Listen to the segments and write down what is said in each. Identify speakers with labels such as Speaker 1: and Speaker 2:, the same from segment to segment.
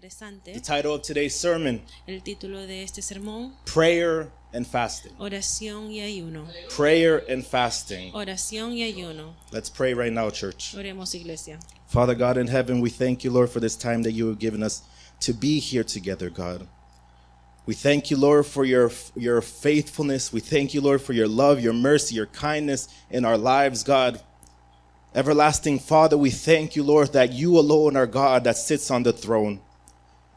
Speaker 1: interesante.
Speaker 2: The title of today's sermon,
Speaker 1: El título de este sermón,
Speaker 2: Prayer and Fasting.
Speaker 1: oración y ayuno.
Speaker 2: Prayer and fasting.
Speaker 1: Oración y ayuno.
Speaker 2: Let's pray right now, church.
Speaker 1: Oremos, iglesia.
Speaker 2: Father God in heaven, we thank you, Lord, for this time that you have given us to be here together, God. We thank you, Lord, for your faithfulness. We thank you, Lord, for your love, your mercy, your kindness in our lives, God. Everlasting Father, we thank you, Lord, that you alone are God that sits on the throne.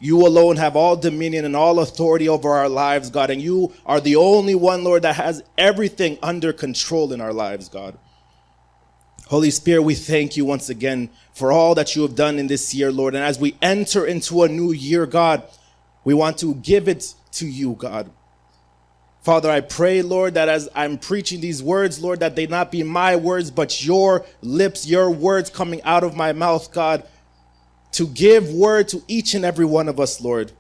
Speaker 2: You alone have all dominion and all authority over our lives, God, and you are the only one, Lord, that has everything under control in our lives, God. Holy Spirit, we thank you once again for all that you have done in this year, Lord. And as we enter into a new year, God, we want to give it to you, God. Father, I pray, Lord, that as I'm preaching these words, Lord, that they not be my words, but your lips, your words coming out of my mouth, God, to give word to each and every one of us, Lord,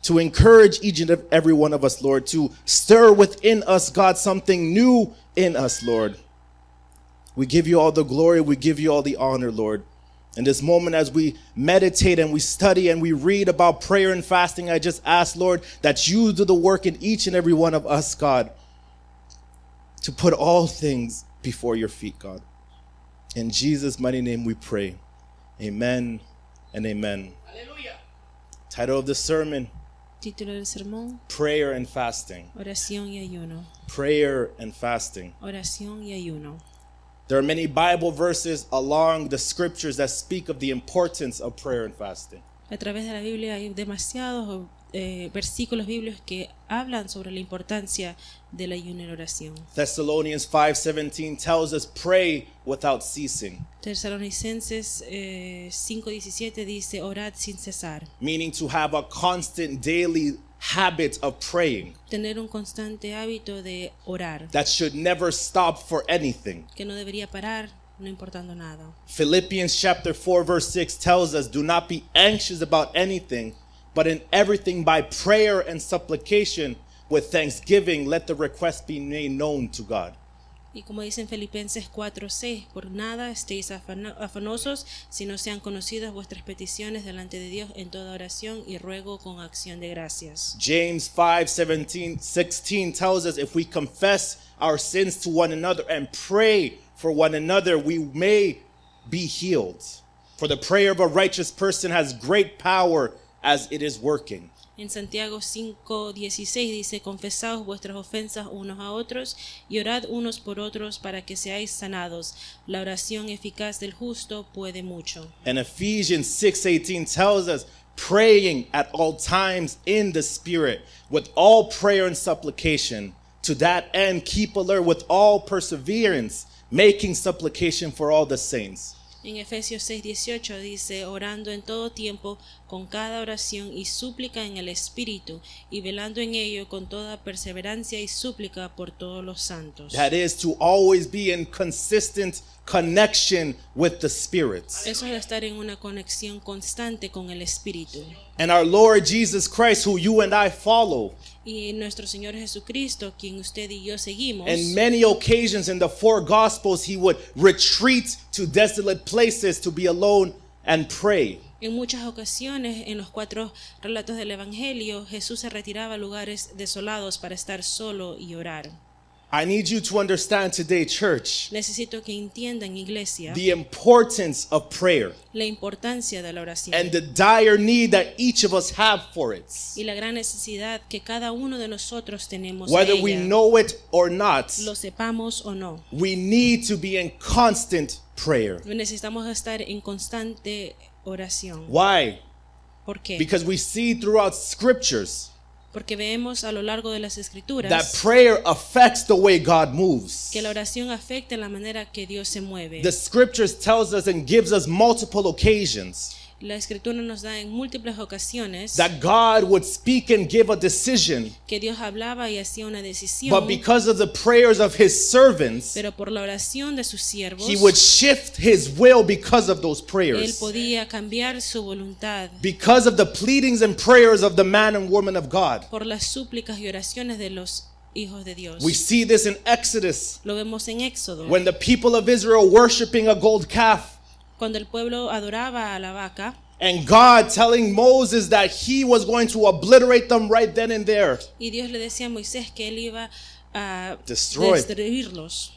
Speaker 2: to encourage each and every one of us, Lord, to stir within us, God, something new in us, Lord. We give you all the glory. We give you all the honor, Lord. In this moment, as we meditate and we study and we read about prayer and fasting, I just ask, Lord, that you do the work in each and every one of us, God, to put all things before your feet, God. In Jesus' mighty name we pray. Amen and amen. Hallelujah. Title of the sermon,
Speaker 1: Título del sermón,
Speaker 2: Prayer and Fasting.
Speaker 1: oración y ayuno.
Speaker 2: Prayer and fasting.
Speaker 1: Oración y ayuno.
Speaker 2: There are many Bible verses along the scriptures that speak of the importance of prayer and fasting.
Speaker 1: A través de la Biblia hay demasiados versículos bíblicos que hablan sobre la importancia del ayuno y la oración.
Speaker 2: Thessalonians 5:17 tells us pray without ceasing,
Speaker 1: Tesalonicenses 5:17 dice orad sin cesar.
Speaker 2: meaning to have a constant daily habit of praying
Speaker 1: Tener un constante hábito de orar,
Speaker 2: that should never stop for anything.
Speaker 1: que no debería parar, no importando nada.
Speaker 2: Philippians chapter 4 verse 6 tells us, do not be anxious about anything, but in everything by prayer and supplication with thanksgiving let the request be made known to God.
Speaker 1: Y como dice en Filipenses 4:6, por nada estéis afanosos, sino sean conocidas vuestras peticiones delante de Dios en toda oración y ruego con acción de gracias.
Speaker 2: James 5:16 tells us, if we confess our sins to one another and pray for one another, we may be healed. For the prayer of a righteous person has great power as it is working.
Speaker 1: En Santiago 5:16 dice, confesaos vuestras ofensas unos a otros y orad unos por otros para que seáis sanados. La oración eficaz del justo puede mucho.
Speaker 2: And Ephesians 6:18 tells us, praying at all times in the Spirit, with all prayer and supplication. To that end, keep alert with all perseverance, making supplication for all the saints.
Speaker 1: En Efesios 6:18 dice, orando en todo tiempo, con cada oración y súplica en el Espíritu, y velando en ello con toda perseverancia y súplica por todos los santos.
Speaker 2: That is to always be in consistent connection with the Spirit.
Speaker 1: Eso es de estar en una conexión constante con el Espíritu.
Speaker 2: And our Lord Jesus Christ, who you and I follow,
Speaker 1: Y nuestro Señor Jesucristo, quien usted y yo seguimos,
Speaker 2: in many occasions in the four Gospels, he would retreat to desolate places to be alone and pray.
Speaker 1: en muchas ocasiones en los 4 relatos del Evangelio, Jesús se retiraba a lugares desolados para estar solo y orar.
Speaker 2: I need you to understand today, church,
Speaker 1: Necesito que entiendan, iglesia,
Speaker 2: the importance of prayer
Speaker 1: la importancia de la oración
Speaker 2: and the dire need that each of us have for it.
Speaker 1: y la gran necesidad que cada uno de nosotros tenemos
Speaker 2: Whether
Speaker 1: de
Speaker 2: we
Speaker 1: ella,
Speaker 2: know it or not,
Speaker 1: lo sepamos o no.
Speaker 2: we need to be in constant prayer.
Speaker 1: Necesitamos estar en constante oración.
Speaker 2: Why?
Speaker 1: ¿Por qué?
Speaker 2: Because we see throughout scriptures
Speaker 1: Porque vemos a lo largo de las
Speaker 2: that
Speaker 1: Escrituras
Speaker 2: prayer affects the way God moves.
Speaker 1: que la oración afecta la manera que Dios se mueve.
Speaker 2: The scriptures tells us and gives us multiple occasions
Speaker 1: La Escritura nos da en múltiples ocasiones
Speaker 2: that God would speak and give a decision,
Speaker 1: que Dios hablaba y hacía una decisión,
Speaker 2: but because of the prayers of his servants,
Speaker 1: pero por la oración de sus siervos,
Speaker 2: he would shift his will because of those
Speaker 1: Él
Speaker 2: prayers.
Speaker 1: podía cambiar su voluntad
Speaker 2: Because of the pleadings and prayers of the man and woman of God.
Speaker 1: por las súplicas y oraciones de los hijos de Dios.
Speaker 2: We see this in Exodus
Speaker 1: Lo vemos en Éxodo,
Speaker 2: when the people of Israel worshiping a gold calf.
Speaker 1: cuando el pueblo adoraba a la vaca,
Speaker 2: And God telling Moses that he was going to obliterate them right then and there.
Speaker 1: Y Dios le decía a Moisés que él iba a
Speaker 2: Destroy.
Speaker 1: destruirlos.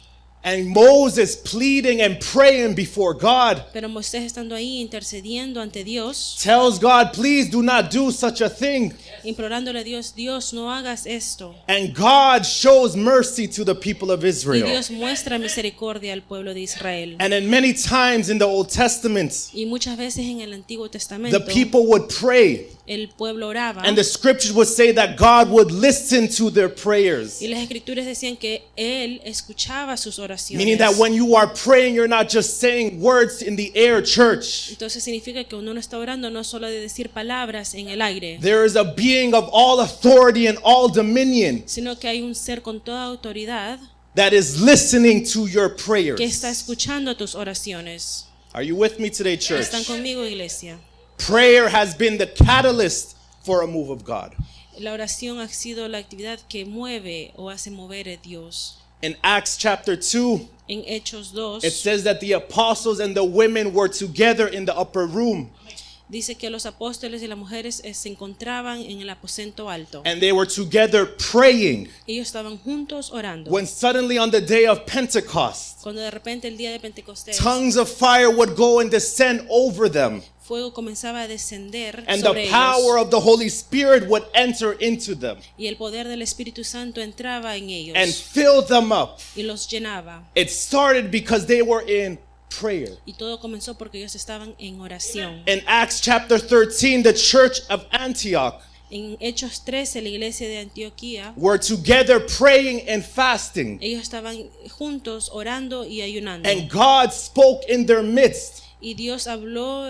Speaker 2: And Moses pleading and praying before God
Speaker 1: Pero Moisés, estando ahí intercediendo ante Dios,
Speaker 2: tells God, please do not do such a thing.
Speaker 1: implorándole a Dios, Dios, no hagas esto.
Speaker 2: And God shows mercy to the people of
Speaker 1: Y
Speaker 2: Israel.
Speaker 1: Dios muestra misericordia al pueblo de Israel.
Speaker 2: And in many times in the Old Testament,
Speaker 1: Y muchas veces en el Antiguo
Speaker 2: the
Speaker 1: Testamento
Speaker 2: people would pray.
Speaker 1: el pueblo oraba,
Speaker 2: And the scriptures would say that God would listen to their prayers.
Speaker 1: y las escrituras decían que él escuchaba sus oraciones.
Speaker 2: Meaning that when you are praying, you're not just saying words in the air, church.
Speaker 1: Entonces significa que uno no está orando no solo de decir palabras en el aire,
Speaker 2: There is a being of all authority and all dominion
Speaker 1: sino que hay un ser con toda autoridad
Speaker 2: that is listening to your
Speaker 1: que está
Speaker 2: prayers.
Speaker 1: escuchando tus oraciones.
Speaker 2: Are you with me today, church?
Speaker 1: ¿Están conmigo, iglesia?
Speaker 2: Prayer has been the catalyst for a move of God.
Speaker 1: La oración ha sido la actividad que mueve o hace mover a Dios.
Speaker 2: In Acts chapter 2,
Speaker 1: En Hechos 2
Speaker 2: it says that the apostles and the women were together in the upper room,
Speaker 1: dice que los apóstoles y las mujeres se encontraban en el aposento alto.
Speaker 2: and they were together praying.
Speaker 1: Ellos estaban juntos orando.
Speaker 2: When suddenly on the day of Pentecost,
Speaker 1: Cuando de repente el día de Pentecostés,
Speaker 2: tongues of fire would go and descend over them,
Speaker 1: fuego comenzaba a descender
Speaker 2: and
Speaker 1: sobre
Speaker 2: the power
Speaker 1: ellos,
Speaker 2: of the Holy Spirit would enter into them
Speaker 1: y el poder del Espíritu Santo entraba en ellos
Speaker 2: and fill them up.
Speaker 1: y los llenaba.
Speaker 2: It started because they were in prayer.
Speaker 1: Y todo comenzó porque ellos estaban en oración.
Speaker 2: In Acts chapter 13, the church of Antioch
Speaker 1: En Hechos 13, la iglesia de Antioquía,
Speaker 2: were together praying and fasting,
Speaker 1: ellos estaban juntos orando y ayunando.
Speaker 2: and God spoke in their midst,
Speaker 1: Y Dios habló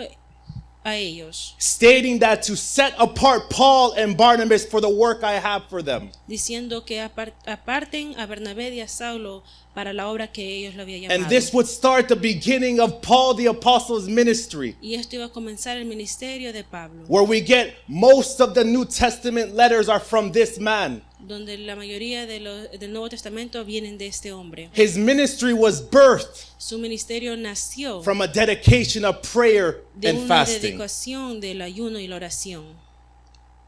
Speaker 1: a ellos,
Speaker 2: stating that to set apart Paul and Barnabas for the work I have for them.
Speaker 1: diciendo que aparten a Bernabé y a Saulo para la obra que ellos le había
Speaker 2: And
Speaker 1: llamado.
Speaker 2: this would start the beginning of Paul the Apostle's ministry,
Speaker 1: Y esto iba a comenzar el ministerio de Pablo,
Speaker 2: where we get most of the New Testament letters are from this man.
Speaker 1: donde la mayoría del Nuevo Testamento vienen de este hombre.
Speaker 2: His ministry was birthed
Speaker 1: Su ministerio nació
Speaker 2: from a dedication of prayer
Speaker 1: de
Speaker 2: and
Speaker 1: una
Speaker 2: fasting.
Speaker 1: dedicación del ayuno y la oración.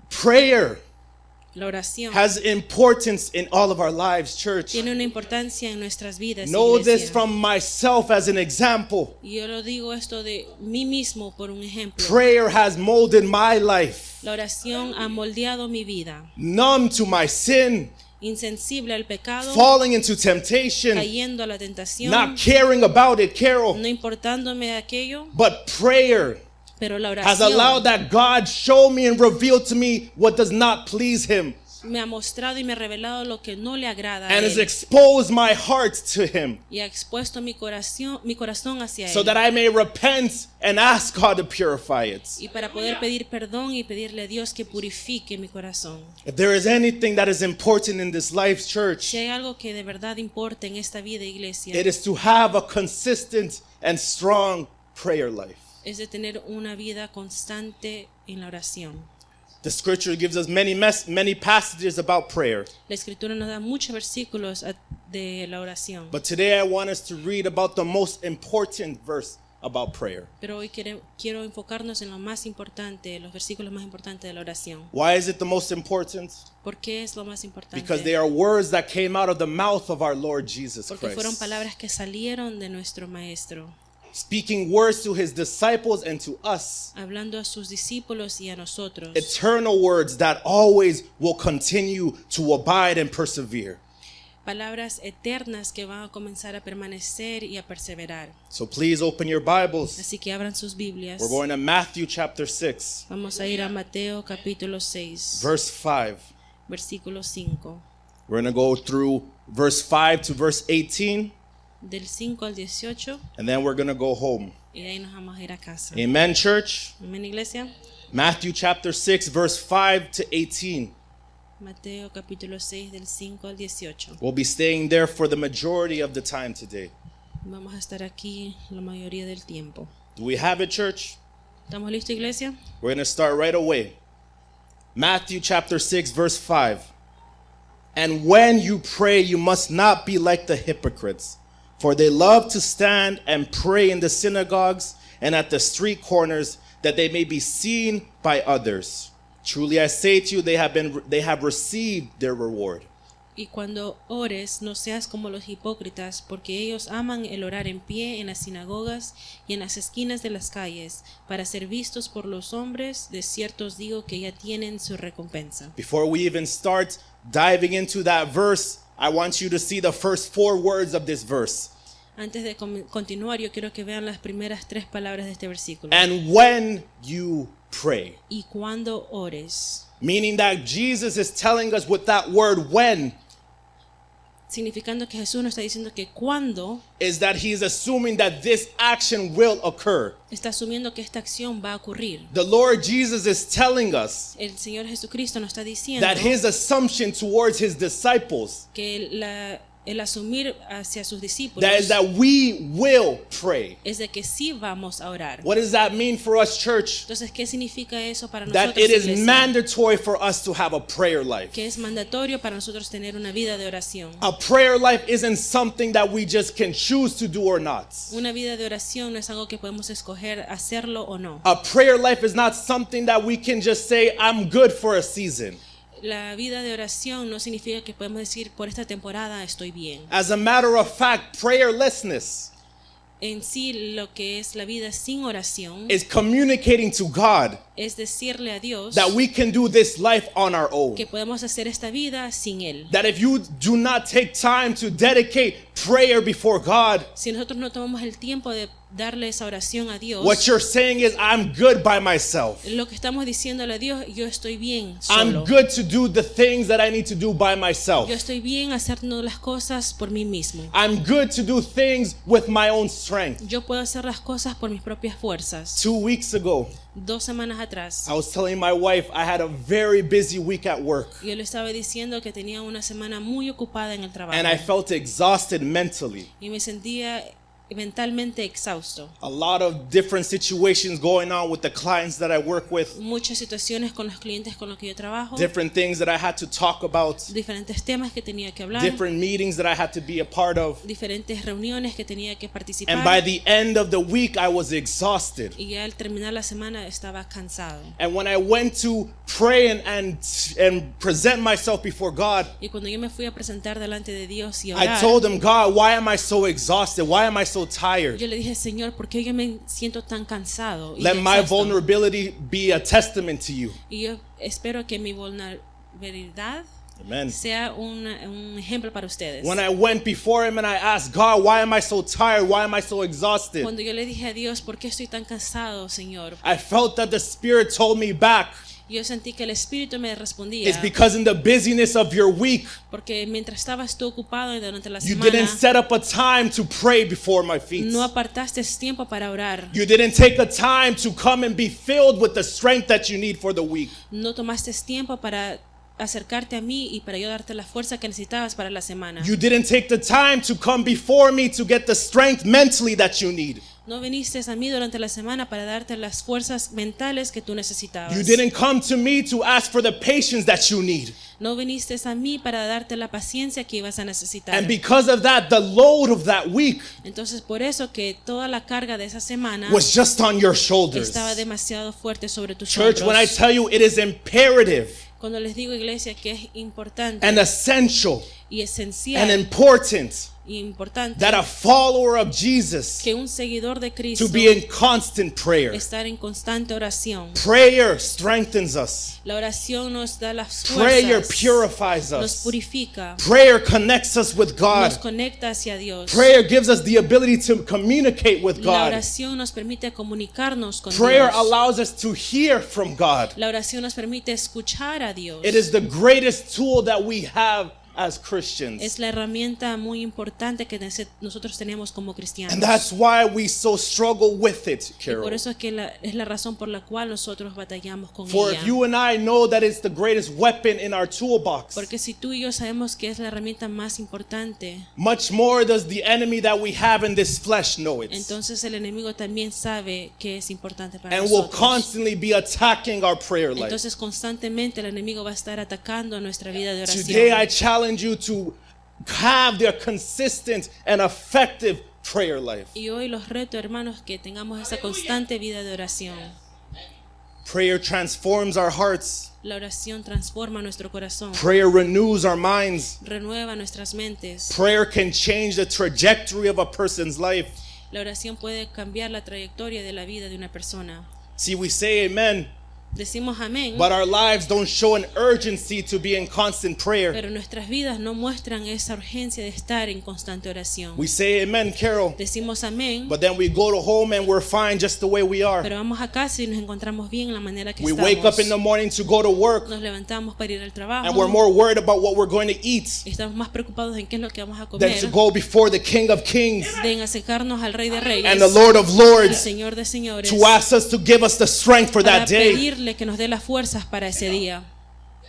Speaker 2: Prayer
Speaker 1: La oración
Speaker 2: has importance in all of our lives, church.
Speaker 1: tiene una importancia en nuestras vidas.
Speaker 2: Know
Speaker 1: Iglesia.
Speaker 2: this from myself as an example.
Speaker 1: Y yo lo digo esto de mí mismo por un ejemplo.
Speaker 2: Prayer has molded my life,
Speaker 1: La oración ha moldeado mi vida,
Speaker 2: numb to my sin,
Speaker 1: insensible al pecado,
Speaker 2: falling into temptation,
Speaker 1: cayendo a la tentación,
Speaker 2: not caring about it, Carol.
Speaker 1: no importándome de aquello,
Speaker 2: But prayer
Speaker 1: pero la
Speaker 2: has allowed
Speaker 1: oración
Speaker 2: that God show me and reveal to me what does not please him,
Speaker 1: me ha mostrado y me ha revelado lo que no le agrada a
Speaker 2: and has
Speaker 1: él,
Speaker 2: exposed my heart to him,
Speaker 1: y ha expuesto mi corazón hacia
Speaker 2: so
Speaker 1: él,
Speaker 2: that I may repent and ask God to purify it.
Speaker 1: y para poder pedir perdón y pedirle a Dios que purifique mi corazón.
Speaker 2: If there is anything that is important in this life, church,
Speaker 1: Si hay algo que de verdad importa en esta vida, iglesia,
Speaker 2: it is to have a consistent and strong prayer life.
Speaker 1: es de tener una vida constante en la oración.
Speaker 2: The scripture gives us many passages about prayer.
Speaker 1: La escritura nos da muchos versículos de la oración,
Speaker 2: But today I want us to read about the most important verse about prayer.
Speaker 1: pero hoy quiero enfocarnos en lo más importante, los versículos más importantes de la oración.
Speaker 2: Why is it the most important?
Speaker 1: ¿Por qué es lo más importante?
Speaker 2: Because they are words that came out of the mouth of our Lord Jesus
Speaker 1: Porque fueron
Speaker 2: Christ.
Speaker 1: palabras que salieron de nuestro Maestro,
Speaker 2: Speaking words to his disciples and to us.
Speaker 1: hablando a sus discípulos y a nosotros.
Speaker 2: Eternal words that always will continue to abide and persevere.
Speaker 1: Palabras eternas que van a comenzar a permanecer y a perseverar.
Speaker 2: So please open your Bibles.
Speaker 1: Así que abran sus Biblias.
Speaker 2: We're going to Matthew chapter 6,
Speaker 1: Vamos a ir a Mateo capítulo 6,
Speaker 2: verse 5.
Speaker 1: versículo 5.
Speaker 2: We're going to go through verse 5 to verse 18,
Speaker 1: Del 5 al 18,
Speaker 2: and then we're going to go home.
Speaker 1: y de ahí nos vamos a ir a casa.
Speaker 2: Amen, church?
Speaker 1: Amén, iglesia.
Speaker 2: Matthew chapter 6, verse 5 to 18.
Speaker 1: Mateo capítulo 6 del 5 al 18.
Speaker 2: We'll be staying there for the majority of the time today.
Speaker 1: Vamos a estar aquí la mayoría del tiempo.
Speaker 2: Do we have it, church?
Speaker 1: ¿Estamos listos, iglesia?
Speaker 2: We're going to start right away. Matthew chapter 6, verse 5. And when you pray, you must not be like the hypocrites, for they love to stand and pray in the synagogues and at the street corners, that they may be seen by others. Truly I say to you, they have received their reward.
Speaker 1: Y cuando ores, no seas como los hipócritas, porque ellos aman el orar en pie en las sinagogas y en las esquinas de las calles, para ser vistos por los hombres. De cierto os digo que ya tienen su recompensa.
Speaker 2: Before we even start diving into that verse, I want you to see the first 4 words of this verse.
Speaker 1: Antes de continuar, yo quiero que vean las primeras 3 palabras de este versículo.
Speaker 2: And when you pray.
Speaker 1: Y cuando ores.
Speaker 2: Meaning that Jesus is telling us with that word when,
Speaker 1: significando que Jesús nos está diciendo que cuando,
Speaker 2: is that he is assuming that this action will occur.
Speaker 1: está asumiendo que esta acción va a ocurrir.
Speaker 2: The Lord Jesus is telling us
Speaker 1: El Señor Jesucristo nos está diciendo
Speaker 2: that his assumption towards his disciples,
Speaker 1: que el asumir hacia sus discípulos
Speaker 2: that is that we will pray.
Speaker 1: es de que sí vamos a orar.
Speaker 2: What does that mean for us, church?
Speaker 1: Entonces, ¿qué significa eso para
Speaker 2: That
Speaker 1: nosotros,
Speaker 2: it is
Speaker 1: iglesia?
Speaker 2: mandatory for us to have a prayer life.
Speaker 1: Que es mandatorio para nosotros tener una vida de oración.
Speaker 2: A prayer life isn't something that we just can choose to do or not.
Speaker 1: Una vida de oración no es algo que podemos escoger hacerlo o no.
Speaker 2: A prayer life is not something that we can just say, I'm good for a season.
Speaker 1: La vida de oración no significa que podemos decir por esta temporada estoy bien.
Speaker 2: As a matter of fact, prayerlessness
Speaker 1: En sí, lo que es la vida sin oración
Speaker 2: is communicating to God
Speaker 1: es decirle a Dios
Speaker 2: that we can do this life on our own.
Speaker 1: que podemos hacer esta vida sin Él.
Speaker 2: That if you do not take time to dedicate prayer before God,
Speaker 1: Si nosotros no tomamos el tiempo de darle esa oración a Dios,
Speaker 2: what you're saying is, I'm good by myself.
Speaker 1: lo que estamos diciéndole a Dios, yo estoy bien
Speaker 2: I'm
Speaker 1: solo.
Speaker 2: good to do the things that I need to do by myself.
Speaker 1: Yo estoy bien haciendo las cosas por mí mismo.
Speaker 2: I'm good to do things with my own strength.
Speaker 1: Yo puedo hacer las cosas por mis propias fuerzas.
Speaker 2: 2 weeks ago,
Speaker 1: 2 semanas atrás,
Speaker 2: I was telling my wife I had a very busy week at work,
Speaker 1: yo le estaba diciendo que tenía una semana muy ocupada en el trabajo
Speaker 2: and I felt exhausted mentally.
Speaker 1: y me sentía mentalmente exhausto.
Speaker 2: A lot of different situations going on with the clients that I work with,
Speaker 1: Muchas situaciones con los clientes con los que yo trabajo,
Speaker 2: different things that I had to talk about,
Speaker 1: diferentes temas que tenía que hablar,
Speaker 2: different meetings that I had to be a part of.
Speaker 1: diferentes reuniones que tenía que participar.
Speaker 2: And by the end of the week, I was exhausted.
Speaker 1: Y ya al terminar la semana estaba cansado.
Speaker 2: And when I went to pray and present myself before God,
Speaker 1: Y cuando yo me fui a presentar delante de Dios y a
Speaker 2: I
Speaker 1: orar,
Speaker 2: told him, God, why am I so exhausted? Why am I so tired?
Speaker 1: yo le dije, Señor, ¿por qué yo me siento tan cansado? Y
Speaker 2: Let my
Speaker 1: exhausto?
Speaker 2: vulnerability be a testament to you.
Speaker 1: Y yo espero que mi vulnerabilidad
Speaker 2: Amen.
Speaker 1: sea un ejemplo para ustedes.
Speaker 2: When I went before him and I asked, God, why am I so tired? Why am I so exhausted?
Speaker 1: Cuando yo le dije a Dios, ¿por qué estoy tan cansado, Señor?
Speaker 2: I felt that the Spirit told me back.
Speaker 1: Yo sentí que el Espíritu me respondía,
Speaker 2: It's because in the busyness of your week,
Speaker 1: porque mientras estabas tú ocupado durante la
Speaker 2: you
Speaker 1: semana,
Speaker 2: didn't set up a time to pray before my feet.
Speaker 1: no apartaste tiempo para orar,
Speaker 2: You didn't take a time to come and be filled with the strength that you need for the week.
Speaker 1: no tomaste tiempo para acercarte a mí y para yo darte la fuerza que necesitabas para la semana.
Speaker 2: You didn't take the time to come before me to get the strength mentally that you need.
Speaker 1: No viniste a mí durante la semana para darte las fuerzas mentales que tú necesitabas.
Speaker 2: You didn't come to me to ask for the patience that you need.
Speaker 1: No viniste a mí para darte la paciencia que ibas a necesitar.
Speaker 2: And because of that, the load of that week
Speaker 1: Entonces, por eso que toda la carga de esa semana
Speaker 2: was just on your shoulders.
Speaker 1: estaba demasiado fuerte sobre tus
Speaker 2: Church, when I
Speaker 1: hombros.
Speaker 2: tell you it is imperative
Speaker 1: Cuando les digo, iglesia, que es importante
Speaker 2: and essential
Speaker 1: y
Speaker 2: and
Speaker 1: esencial
Speaker 2: important
Speaker 1: y importante
Speaker 2: that a follower of Jesus
Speaker 1: que un seguidor de Cristo
Speaker 2: to be in constant prayer.
Speaker 1: estar en constante oración.
Speaker 2: Prayer strengthens us.
Speaker 1: La oración nos da las
Speaker 2: Prayer
Speaker 1: fuerzas,
Speaker 2: purifies
Speaker 1: nos
Speaker 2: us.
Speaker 1: purifica,
Speaker 2: Prayer connects us with God.
Speaker 1: nos conecta hacia Dios.
Speaker 2: Prayer gives us the ability to communicate with
Speaker 1: La
Speaker 2: God.
Speaker 1: oración nos permite comunicarnos con
Speaker 2: Prayer
Speaker 1: Dios.
Speaker 2: allows us to hear from God.
Speaker 1: La oración nos permite escuchar a Dios.
Speaker 2: It is the greatest tool that we have as Christians.
Speaker 1: Es la herramienta muy importante que nosotros tenemos como cristianos.
Speaker 2: And that's why we so struggle with it,
Speaker 1: Y
Speaker 2: Carol.
Speaker 1: por eso es que es la razón por la cual nosotros batallamos con
Speaker 2: For
Speaker 1: ella.
Speaker 2: if you and I know that it's the greatest weapon in our toolbox,
Speaker 1: Porque si tú y yo sabemos que es la herramienta más importante,
Speaker 2: much more does the enemy that we have in this flesh know it.
Speaker 1: entonces el enemigo también sabe que es importante para
Speaker 2: And will
Speaker 1: nosotros.
Speaker 2: constantly be attacking our prayer life.
Speaker 1: Entonces constantemente el enemigo va a estar atacando nuestra vida de oración.
Speaker 2: Today I challenge you to have the consistent and effective prayer life.
Speaker 1: Y hoy los reto, hermanos, que tengamos esa constante vida de oración.
Speaker 2: Prayer transforms our hearts.
Speaker 1: La oración transforma nuestro corazón,
Speaker 2: Prayer renews our minds.
Speaker 1: renueva nuestras mentes.
Speaker 2: Prayer can change the trajectory of a person's life.
Speaker 1: La oración puede cambiar la trayectoria de la vida de una persona.
Speaker 2: See, we say amen,
Speaker 1: Decimos amén,
Speaker 2: but our lives don't show an urgency to be in constant prayer.
Speaker 1: pero nuestras vidas no muestran esa urgencia de estar en constante oración.
Speaker 2: We say amen, Carol,
Speaker 1: Decimos amén,
Speaker 2: but then we go to home and we're fine just the way we are.
Speaker 1: pero vamos a casa y nos encontramos bien en la manera que
Speaker 2: We
Speaker 1: estamos.
Speaker 2: wake up in the morning to go to work,
Speaker 1: Nos levantamos para ir al trabajo.
Speaker 2: and we're more worried about what we're going to eat
Speaker 1: Estamos más preocupados en qué es lo que vamos a
Speaker 2: than
Speaker 1: comer,
Speaker 2: to go before the King of Kings
Speaker 1: de en acercarnos al Rey de Reyes,
Speaker 2: and the Lord of
Speaker 1: el
Speaker 2: Lords
Speaker 1: Señor de Señores,
Speaker 2: to ask us to give us the strength for
Speaker 1: para
Speaker 2: that day.
Speaker 1: pedirle que nos dé las fuerzas para ese día.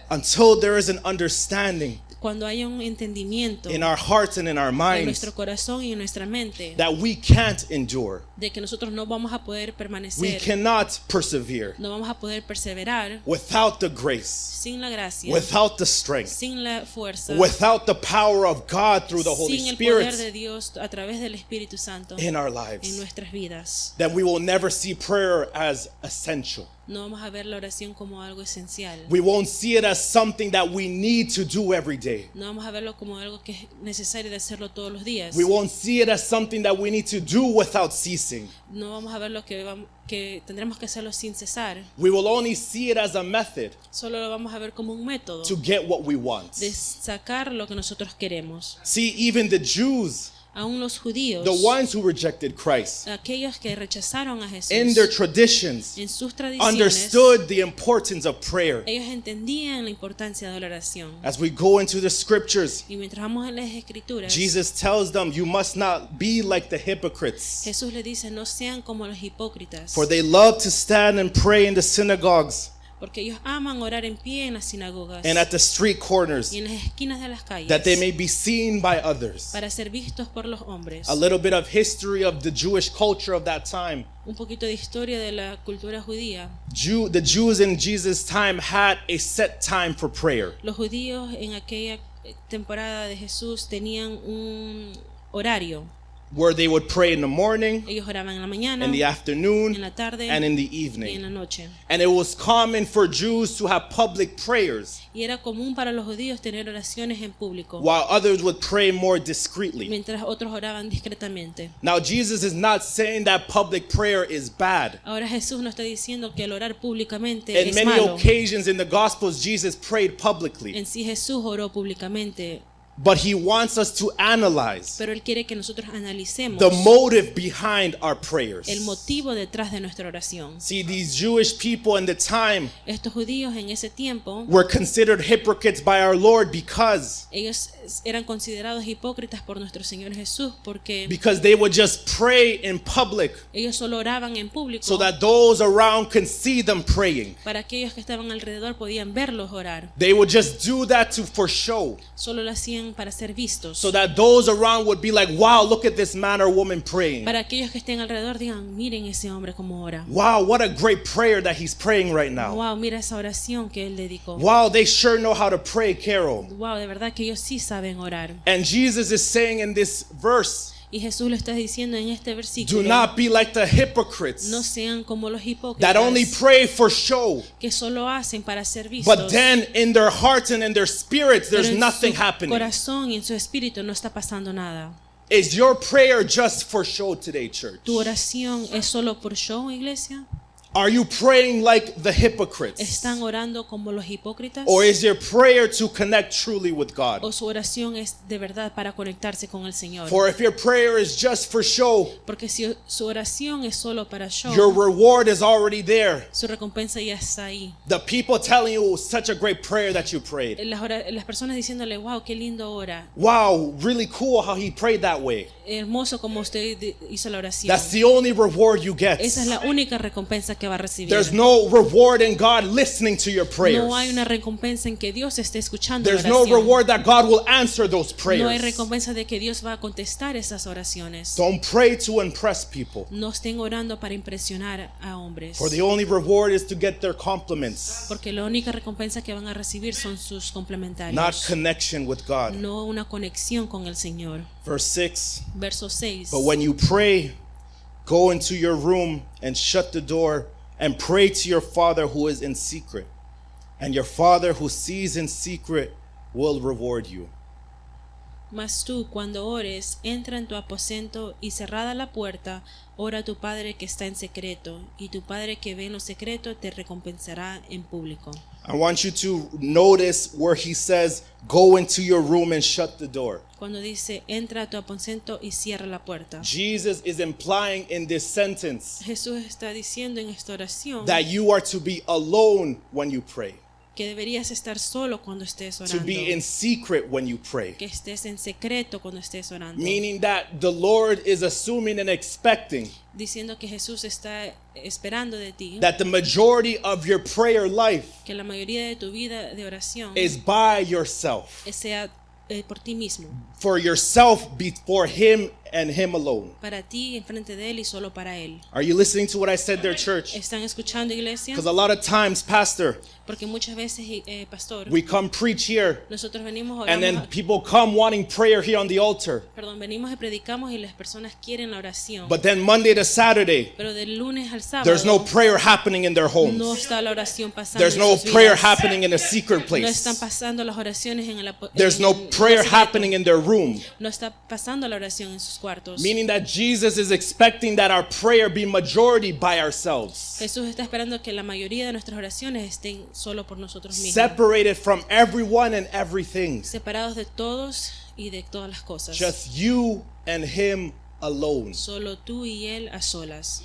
Speaker 2: Until there is an understanding
Speaker 1: Cuando haya un entendimiento
Speaker 2: in our hearts and in our
Speaker 1: en
Speaker 2: minds
Speaker 1: nuestro corazón y en nuestra mente
Speaker 2: that we can't endure,
Speaker 1: de que nosotros no vamos a poder
Speaker 2: we
Speaker 1: permanecer,
Speaker 2: cannot persevere
Speaker 1: no vamos a poder perseverar
Speaker 2: without the grace,
Speaker 1: sin la gracia,
Speaker 2: without the strength,
Speaker 1: sin la fuerza,
Speaker 2: without the power of God through the Holy
Speaker 1: sin el poder
Speaker 2: Spirit
Speaker 1: de Dios a través del Espíritu Santo
Speaker 2: in our
Speaker 1: en
Speaker 2: lives,
Speaker 1: nuestras vidas.
Speaker 2: then we will never see prayer as essential.
Speaker 1: No vamos a ver la oración como algo esencial.
Speaker 2: We won't see it as something that we need to do every day.
Speaker 1: No vamos a verlo como algo que es necesario de hacerlo todos los días.
Speaker 2: We won't see it as something that we need to do without ceasing.
Speaker 1: No vamos a verlo que tendremos que hacerlo sin cesar.
Speaker 2: We will only see it as a method
Speaker 1: Solo lo vamos a ver como un método
Speaker 2: to get what we want.
Speaker 1: de sacar lo que nosotros queremos.
Speaker 2: See, even the Jews,
Speaker 1: Aún los judíos,
Speaker 2: the ones who rejected Christ,
Speaker 1: aquellos que rechazaron a Jesús,
Speaker 2: in their traditions,
Speaker 1: en sus tradiciones,
Speaker 2: understood the importance of prayer.
Speaker 1: ellos entendían la importancia de la oración.
Speaker 2: As we go into the scriptures,
Speaker 1: Y mientras vamos en las escrituras,
Speaker 2: Jesus tells them, you must not be like the hypocrites,
Speaker 1: Jesús le dice, no sean como los hipócritas,
Speaker 2: for they love to stand and pray in the synagogues
Speaker 1: porque ellos aman orar en pie en las sinagogas
Speaker 2: and at the street corners,
Speaker 1: y en las esquinas de las calles,
Speaker 2: that they may be seen by others.
Speaker 1: para ser vistos por los hombres.
Speaker 2: A little bit of history of the Jewish culture of that time.
Speaker 1: Un poquito de historia de la cultura judía.
Speaker 2: The Jews in Jesus' time had a set time for prayer.
Speaker 1: Los judíos en aquella temporada de Jesús tenían un horario.
Speaker 2: Where they would pray in the morning,
Speaker 1: Ellos oraban en la mañana,
Speaker 2: in the afternoon,
Speaker 1: en la tarde
Speaker 2: and in the
Speaker 1: y en
Speaker 2: evening.
Speaker 1: la noche.
Speaker 2: And it was common for Jews to have public prayers,
Speaker 1: Y era común para los judíos tener oraciones en público,
Speaker 2: while others would pray more discreetly.
Speaker 1: mientras otros oraban discretamente.
Speaker 2: Now, Jesus is not saying that public prayer is bad.
Speaker 1: Ahora Jesús no está diciendo que el orar públicamente
Speaker 2: In
Speaker 1: es
Speaker 2: many
Speaker 1: malo.
Speaker 2: occasions in the Gospels, Jesus prayed publicly.
Speaker 1: En sí Jesús oró públicamente,
Speaker 2: But he wants us to analyze
Speaker 1: pero Él quiere que nosotros analicemos
Speaker 2: the motive behind our prayers.
Speaker 1: el motivo detrás de nuestra oración.
Speaker 2: See, these Jewish people in the time
Speaker 1: Estos judíos en ese tiempo,
Speaker 2: were considered hypocrites by our Lord because
Speaker 1: ellos eran considerados hipócritas por nuestro Señor Jesús porque
Speaker 2: they would just pray in public
Speaker 1: ellos solo oraban en público
Speaker 2: so that those around can see them praying.
Speaker 1: para aquellos que estaban alrededor podían verlos orar.
Speaker 2: They would just do that for show
Speaker 1: Solo lo hacían para ser vistos.
Speaker 2: so that those around would be like, wow, look at this man or woman praying.
Speaker 1: Para aquellos que estén alrededor digan, miren ese hombre como ora.
Speaker 2: Wow, what a great prayer that he's praying right now.
Speaker 1: Wow, mira esa oración que él dedicó.
Speaker 2: Wow, they sure know how to pray, Carol.
Speaker 1: Wow, de verdad que ellos sí saben orar.
Speaker 2: And Jesus is saying in this verse,
Speaker 1: Y Jesús lo está diciendo en este versículo.
Speaker 2: do not be like the hypocrites
Speaker 1: No sean como los
Speaker 2: that
Speaker 1: hipócritas
Speaker 2: only pray for show,
Speaker 1: que solo hacen para ser vistos.
Speaker 2: but then in their hearts and in their spirits,
Speaker 1: pero
Speaker 2: there's
Speaker 1: en
Speaker 2: nothing
Speaker 1: su
Speaker 2: happening.
Speaker 1: corazón y en su espíritu no está pasando nada.
Speaker 2: Is your prayer just for show today, church?
Speaker 1: ¿Tu oración es solo por show, iglesia?
Speaker 2: Are you praying like the hypocrites?
Speaker 1: ¿Están orando como los hipócritas?
Speaker 2: Or is your prayer to connect truly with God?
Speaker 1: ¿O su oración es de verdad para conectarse con el Señor?
Speaker 2: For if your prayer is just for show,
Speaker 1: Porque si su oración es solo para show,
Speaker 2: your reward is already there.
Speaker 1: su recompensa ya está ahí.
Speaker 2: The people telling you it was such a great prayer that you prayed.
Speaker 1: Las personas diciéndole, wow, qué lindo ora.
Speaker 2: Wow, really cool how he prayed that way.
Speaker 1: Hermoso como usted hizo la oración.
Speaker 2: That's the only reward you get.
Speaker 1: Esa es la única recompensa que va a recibir.
Speaker 2: There's no reward in God listening to your prayers.
Speaker 1: No hay una recompensa en que Dios esté escuchando
Speaker 2: There's
Speaker 1: la
Speaker 2: no
Speaker 1: oración.
Speaker 2: reward that God will answer those
Speaker 1: No hay
Speaker 2: prayers.
Speaker 1: recompensa de que Dios va a contestar esas oraciones.
Speaker 2: Don't pray to impress people.
Speaker 1: No estén orando para impresionar a hombres.
Speaker 2: For the only reward is to get their compliments,
Speaker 1: Porque la única recompensa que van a recibir son sus complementarios.
Speaker 2: not connection with God.
Speaker 1: No una conexión con el Señor.
Speaker 2: Verse 6.
Speaker 1: Verso 6.
Speaker 2: But when you pray, go into your room and shut the door and pray to your Father who is in secret, and your Father who sees in secret will reward you.
Speaker 1: Mas tú, cuando ores, entra en tu aposento y cerrada la puerta, ora a tu Padre que está en secreto, y tu Padre que ve en lo secreto te recompensará en público.
Speaker 2: I want you to notice where he says, go into your room and shut the door.
Speaker 1: Cuando dice, entra a tu aposento y cierra la puerta.
Speaker 2: Jesus is implying in this sentence
Speaker 1: Jesús está diciendo en esta oración
Speaker 2: that you are to be alone when you pray,
Speaker 1: que deberías estar solo cuando estés
Speaker 2: to
Speaker 1: orando,
Speaker 2: be in secret when you pray.
Speaker 1: que estés en secreto cuando estés orando,
Speaker 2: Meaning that the Lord is assuming and expecting
Speaker 1: diciendo que Jesús está esperando de ti
Speaker 2: that the majority of your prayer life
Speaker 1: que la mayoría de tu vida de oración
Speaker 2: is by yourself,
Speaker 1: sea por ti mismo,
Speaker 2: for yourself before him and him alone.
Speaker 1: para ti, enfrente de él y solo para él.
Speaker 2: Are you listening to what I said there, church?
Speaker 1: ¿Están escuchando, iglesia?
Speaker 2: Because a lot of times, Pastor,
Speaker 1: Porque muchas veces, pastor,
Speaker 2: we come preach here
Speaker 1: nosotros venimos
Speaker 2: and then
Speaker 1: oramos,
Speaker 2: people come wanting prayer here on the altar.
Speaker 1: venimos y predicamos y las personas quieren la oración,
Speaker 2: But then Monday to Saturday,
Speaker 1: pero del lunes al sábado
Speaker 2: there's no prayer happening in their
Speaker 1: no
Speaker 2: homes.
Speaker 1: está la oración pasando
Speaker 2: There's
Speaker 1: en
Speaker 2: no
Speaker 1: sus
Speaker 2: prayer
Speaker 1: vidas.
Speaker 2: happening in a secret
Speaker 1: No están
Speaker 2: place.
Speaker 1: pasando las oraciones en el
Speaker 2: There's no prayer happening in their room.
Speaker 1: No está pasando la oración en sus cuartos.
Speaker 2: Meaning that Jesus is expecting that our prayer be majority by ourselves,
Speaker 1: Jesús está esperando que la mayoría de nuestras oraciones estén solo por nosotros mismos,
Speaker 2: separated from everyone and everything.
Speaker 1: separados de todos y de todas las cosas.
Speaker 2: Just you and him alone.
Speaker 1: Solo tú y él a solas.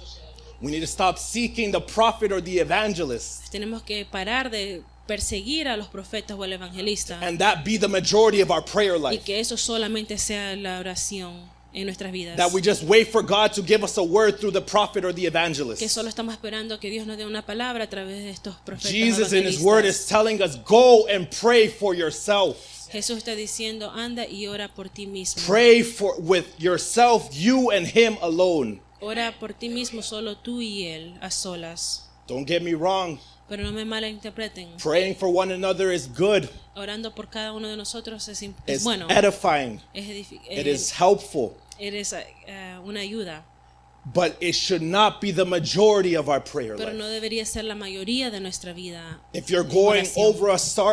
Speaker 2: We need to stop seeking the prophet or the evangelist
Speaker 1: Tenemos que parar de perseguir a los profetas o al evangelista
Speaker 2: and that be the majority of our prayer
Speaker 1: y
Speaker 2: life.
Speaker 1: que eso solamente sea la oración en nuestras vidas.
Speaker 2: That we just wait for God to give us a word through the prophet or the
Speaker 1: Que
Speaker 2: evangelist.
Speaker 1: solo estamos esperando que Dios nos dé una palabra a través de estos profetas o
Speaker 2: Jesus in his word is
Speaker 1: evangelistas.
Speaker 2: telling us, go and pray for yourself.
Speaker 1: Jesús está diciendo, anda y ora por ti mismo.
Speaker 2: Pray for with yourself, you and him alone.
Speaker 1: Ora por ti mismo, solo tú y él, a solas.
Speaker 2: Don't get me wrong.
Speaker 1: Pero no me malinterpreten.
Speaker 2: Praying for one another is good.
Speaker 1: Orando por cada uno de nosotros es
Speaker 2: It's
Speaker 1: bueno,
Speaker 2: edifying.
Speaker 1: es
Speaker 2: It is helpful.
Speaker 1: eres una ayuda.
Speaker 2: But it should not be the majority of our prayer
Speaker 1: Pero no
Speaker 2: life.
Speaker 1: debería ser la mayoría de nuestra vida.
Speaker 2: If you're
Speaker 1: en
Speaker 2: going
Speaker 1: oración.
Speaker 2: over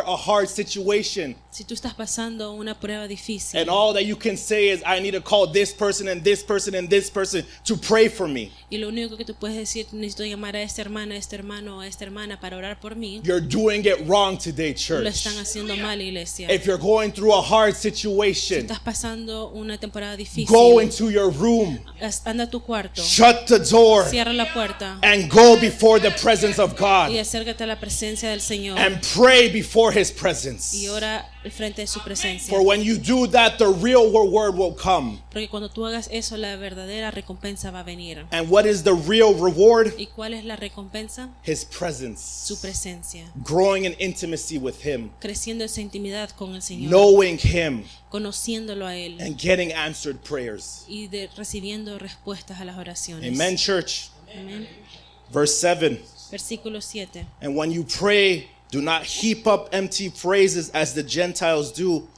Speaker 2: a hard situation,
Speaker 1: Si tú estás pasando una prueba difícil
Speaker 2: and all that you can say is, I need to call this person and this person and this person to pray for me,
Speaker 1: y lo único que tú puedes decir, necesito llamar a esta hermana, a este hermano o a esta hermana para orar por mí,
Speaker 2: you're doing it wrong today,
Speaker 1: lo
Speaker 2: church.
Speaker 1: están haciendo mal, iglesia.
Speaker 2: If you're going through a hard
Speaker 1: Si
Speaker 2: situation,
Speaker 1: estás pasando una temporada difícil,
Speaker 2: go into your room,
Speaker 1: anda a tu cuarto,
Speaker 2: shut the door,
Speaker 1: cierra la puerta
Speaker 2: and go before the presence of
Speaker 1: y
Speaker 2: God
Speaker 1: acércate a la presencia del Señor
Speaker 2: and pray before his presence.
Speaker 1: y ora al frente de su presencia.
Speaker 2: For when you do that, the real reward will come.
Speaker 1: Porque cuando tú hagas eso, la verdadera recompensa va a venir.
Speaker 2: And what is the real reward?
Speaker 1: ¿Y cuál es la recompensa?
Speaker 2: His
Speaker 1: Su
Speaker 2: presence.
Speaker 1: presencia.
Speaker 2: Growing in intimacy with him,
Speaker 1: Creciendo esa intimidad con el Señor.
Speaker 2: knowing him,
Speaker 1: Conociéndolo a Él.
Speaker 2: and getting answered prayers.
Speaker 1: Y recibiendo respuestas a las oraciones.
Speaker 2: Amen, church.
Speaker 1: Amén.
Speaker 2: Verse 7.
Speaker 1: Versículo 7.
Speaker 2: And when you pray, do not heap up empty phrases as the Gentiles do,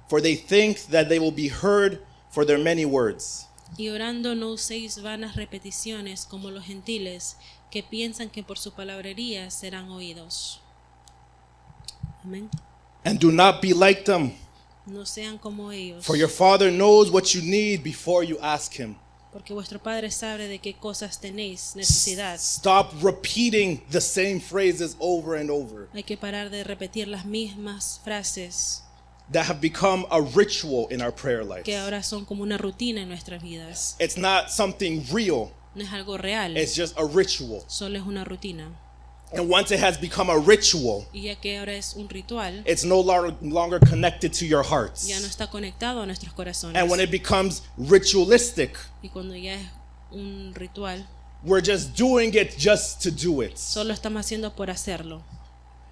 Speaker 2: for they think that they will be heard for their many words.
Speaker 1: Y orando no uséis vanas repeticiones como los gentiles, que piensan que por su palabrería serán oídos. Amén.
Speaker 2: And do not be like them,
Speaker 1: No sean como ellos,
Speaker 2: for your Father knows what you need before you ask him.
Speaker 1: porque vuestro Padre sabe de qué cosas tenéis necesidad.
Speaker 2: Stop repeating the same phrases over and over
Speaker 1: Hay que parar de repetir las mismas frases
Speaker 2: that have become a ritual in our prayer life.
Speaker 1: que ahora son como una rutina en nuestras vidas.
Speaker 2: It's not something real,
Speaker 1: No es algo real,
Speaker 2: it's just a ritual.
Speaker 1: solo es una rutina.
Speaker 2: And once it has become a ritual,
Speaker 1: Y ya que ahora es un ritual,
Speaker 2: it's no longer connected to your hearts.
Speaker 1: ya no está conectado a nuestros corazones.
Speaker 2: And when it becomes ritualistic,
Speaker 1: Y cuando ya es un ritual,
Speaker 2: we're just doing it just to do it.
Speaker 1: solo estamos haciendo por hacerlo.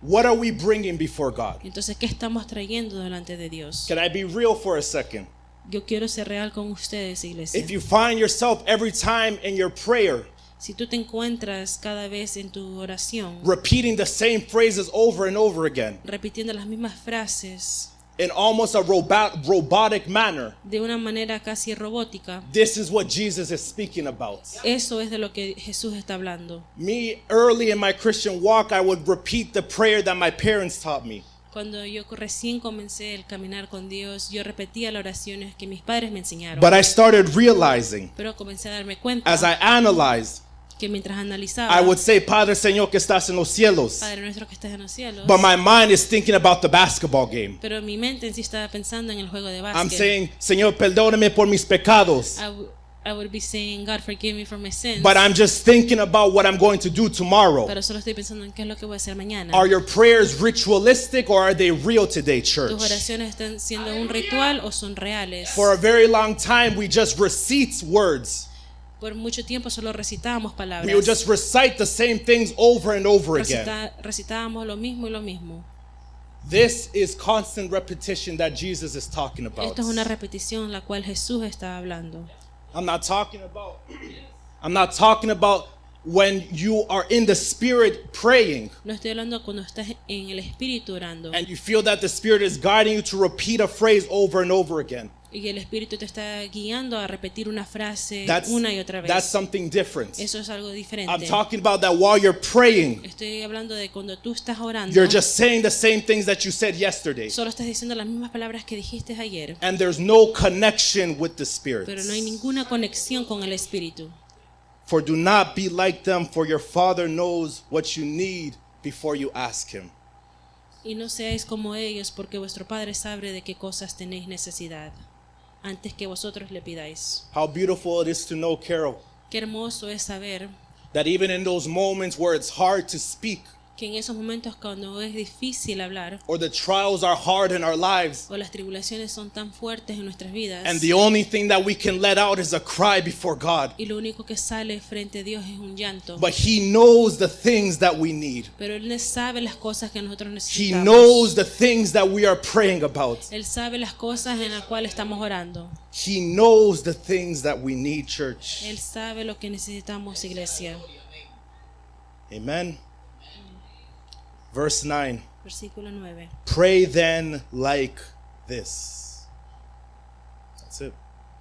Speaker 2: What are we bringing before God?
Speaker 1: Entonces, ¿qué estamos trayendo delante de Dios?
Speaker 2: Can I be real for a second?
Speaker 1: Yo quiero ser real con ustedes, iglesia.
Speaker 2: If you find yourself every time in your prayer
Speaker 1: Si tú te encuentras cada vez en tu oración
Speaker 2: repeating the same phrases over and over again,
Speaker 1: repitiendo las mismas frases,
Speaker 2: in almost a robotic manner.
Speaker 1: de una manera casi robótica.
Speaker 2: This is what Jesus is speaking about.
Speaker 1: Eso es de lo que Jesús está hablando.
Speaker 2: Me, early in my Christian walk, I would repeat the prayer that my parents taught me.
Speaker 1: Cuando yo recién comencé el caminar con Dios, yo repetía las oraciones que mis padres me enseñaron.
Speaker 2: But I started realizing,
Speaker 1: Pero comencé a darme cuenta
Speaker 2: as I analyzed,
Speaker 1: que mientras analizaba,
Speaker 2: I would say, Padre Señor que estás en los cielos.
Speaker 1: Padre nuestro que estás en los cielos,
Speaker 2: But my mind is thinking about the basketball game.
Speaker 1: pero mi mente en sí estaba pensando en el juego de
Speaker 2: I'm
Speaker 1: básquet.
Speaker 2: saying, Señor, perdóname por mis pecados.
Speaker 1: I would be saying, God, forgive me for my sins.
Speaker 2: But I'm just thinking about what I'm going to do tomorrow.
Speaker 1: Pero solo estoy pensando en qué es lo que voy a hacer mañana.
Speaker 2: Are your prayers ritualistic or are they real today,
Speaker 1: ¿Tus
Speaker 2: church?
Speaker 1: oraciones están siendo un ritual o son reales?
Speaker 2: For a very long time, we just recite words.
Speaker 1: Por mucho tiempo solo recitábamos palabras.
Speaker 2: We would just recite the same things over and over again.
Speaker 1: Recitábamos lo mismo y lo mismo.
Speaker 2: This is constant repetition that Jesus is talking about.
Speaker 1: Esto es una repetición la cual Jesús está hablando.
Speaker 2: I'm not talking about when you are in the spirit praying
Speaker 1: No estoy hablando cuando estás en el espíritu orando
Speaker 2: and you feel that the spirit is guiding you to repeat a phrase over and over again.
Speaker 1: y el espíritu te está guiando a repetir una frase
Speaker 2: That's
Speaker 1: una y otra vez.
Speaker 2: something different.
Speaker 1: Eso es algo diferente.
Speaker 2: I'm talking about that while you're praying,
Speaker 1: Estoy hablando de cuando tú estás orando.
Speaker 2: you're just saying the same things that you said yesterday.
Speaker 1: Solo estás diciendo las mismas palabras que dijiste ayer,
Speaker 2: And there's no connection with the spirit.
Speaker 1: pero no hay ninguna conexión con el espíritu.
Speaker 2: For do not be like them, for your Father knows what you need before you ask him.
Speaker 1: Y no seáis como ellos, porque vuestro Padre sabe de qué cosas tenéis necesidad antes que vosotros le pidáis.
Speaker 2: How beautiful it is to know, Carol,
Speaker 1: Qué hermoso es saber
Speaker 2: that even in those moments where it's hard to speak,
Speaker 1: que en esos momentos cuando es difícil hablar
Speaker 2: or the trials are hard in our lives,
Speaker 1: o las tribulaciones son tan fuertes en nuestras vidas
Speaker 2: and the only thing that we can let out is a cry before God.
Speaker 1: y lo único que sale frente a Dios es un llanto,
Speaker 2: But he knows the things that we need.
Speaker 1: pero Él sabe las cosas que nosotros
Speaker 2: He
Speaker 1: necesitamos.
Speaker 2: knows the things that we are praying about.
Speaker 1: Él sabe las cosas en las cuales estamos orando.
Speaker 2: He knows the things that we need, church.
Speaker 1: Él sabe lo que necesitamos, iglesia.
Speaker 2: Amen. Verse 9.
Speaker 1: Versículo 9.
Speaker 2: Pray then like this. That's it.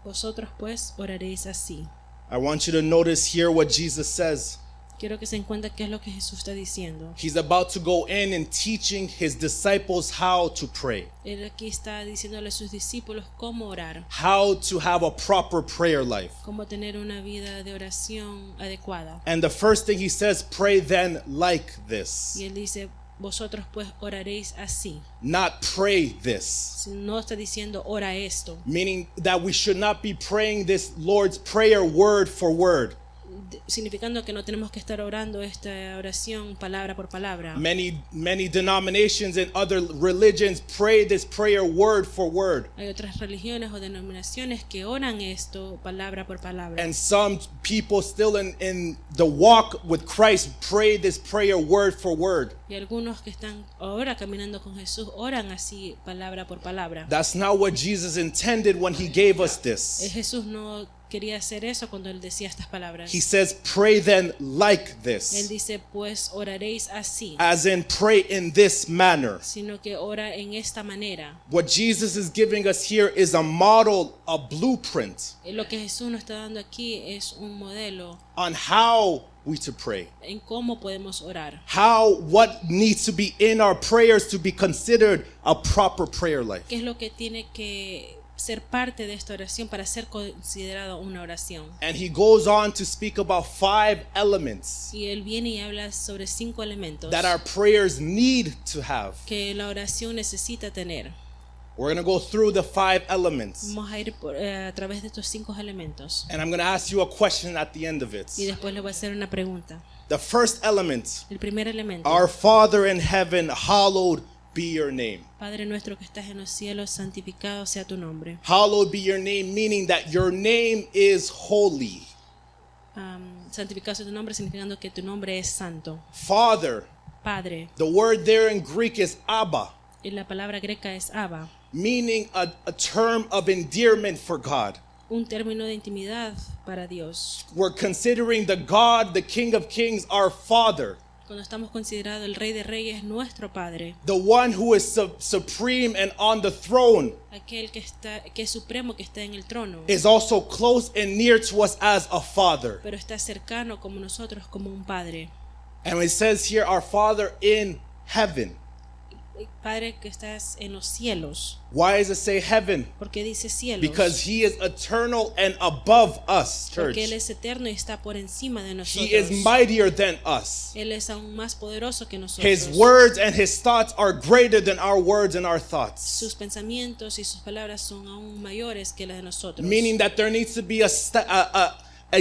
Speaker 1: Vosotros pues oraréis así.
Speaker 2: I want you to notice here what Jesus says.
Speaker 1: Quiero que se den cuenta qué es lo que Jesús está diciendo.
Speaker 2: He's about to go in and teaching his disciples how to pray,
Speaker 1: Él aquí está diciéndole a sus discípulos cómo orar,
Speaker 2: how to have a proper prayer life.
Speaker 1: cómo tener una vida de oración adecuada.
Speaker 2: And the first thing he says, pray then like this.
Speaker 1: Y Él dice, vosotros pues oraréis así.
Speaker 2: Not pray this.
Speaker 1: Si no está diciendo ora esto,
Speaker 2: Meaning that we should not be praying this Lord's Prayer word for word.
Speaker 1: significando que no tenemos que estar orando esta oración palabra por palabra.
Speaker 2: Many denominations and other religions pray this prayer word for word.
Speaker 1: Hay otras religiones o denominaciones que oran esto palabra por palabra.
Speaker 2: And some people still in the walk with Christ pray this prayer word for word.
Speaker 1: Y algunos que están ahora caminando con Jesús oran así palabra por palabra.
Speaker 2: That's not what Jesus intended when he gave us this.
Speaker 1: Jesús no quería hacer eso cuando Él decía estas palabras.
Speaker 2: He says, pray then like
Speaker 1: Él
Speaker 2: this.
Speaker 1: dice, pues oraréis así,
Speaker 2: As in, pray in this manner.
Speaker 1: sino que ora en esta manera.
Speaker 2: What Jesus is giving us here is a model, a blueprint
Speaker 1: Lo que Jesús nos está dando aquí es un modelo
Speaker 2: on how we to pray.
Speaker 1: en cómo podemos orar.
Speaker 2: What needs to be in our prayers to be considered a proper prayer life.
Speaker 1: ¿Qué es lo que tiene que ser parte de esta oración para ser considerado una oración?
Speaker 2: And he goes on to speak about 5 elements
Speaker 1: Y Él viene y habla sobre 5 elementos
Speaker 2: that our prayers need to have.
Speaker 1: que la oración necesita tener.
Speaker 2: We're going to go through the 5 elements.
Speaker 1: Vamos a ir a través de estos 5 elementos.
Speaker 2: And I'm going to ask you a question at the end of it.
Speaker 1: Y después le voy a hacer una pregunta.
Speaker 2: The first element,
Speaker 1: El primer elemento.
Speaker 2: our Father in heaven, hallowed be your name.
Speaker 1: Padre nuestro que estás en los cielos, santificado sea tu nombre.
Speaker 2: Hallowed be your name, meaning that your name is holy.
Speaker 1: Santificado sea tu nombre, significando que tu nombre es santo.
Speaker 2: Father,
Speaker 1: Padre,
Speaker 2: the word there in Greek is Abba,
Speaker 1: y la palabra greca es Abba,
Speaker 2: meaning a term of endearment for God.
Speaker 1: un término de intimidad para Dios.
Speaker 2: We're considering the God, the King of Kings, our Father.
Speaker 1: Cuando estamos considerados el Rey de Reyes, nuestro Padre,
Speaker 2: the one who is supreme and on the throne,
Speaker 1: aquel que es supremo, que está en el trono,
Speaker 2: is also close and near to us as a father.
Speaker 1: pero está cercano como nosotros, como un Padre.
Speaker 2: And it says here, our Father in heaven.
Speaker 1: Padre que estás en los cielos.
Speaker 2: Why does it say heaven?
Speaker 1: Porque dice cielos.
Speaker 2: Because he is eternal and above us, church.
Speaker 1: Porque Él es eterno y está por encima de nosotros.
Speaker 2: He is mightier than us.
Speaker 1: Él es aún más poderoso que nosotros.
Speaker 2: His words and his thoughts are greater than our words and our thoughts.
Speaker 1: Sus pensamientos y sus palabras son aún mayores que las de nosotros.
Speaker 2: Meaning that there needs to be a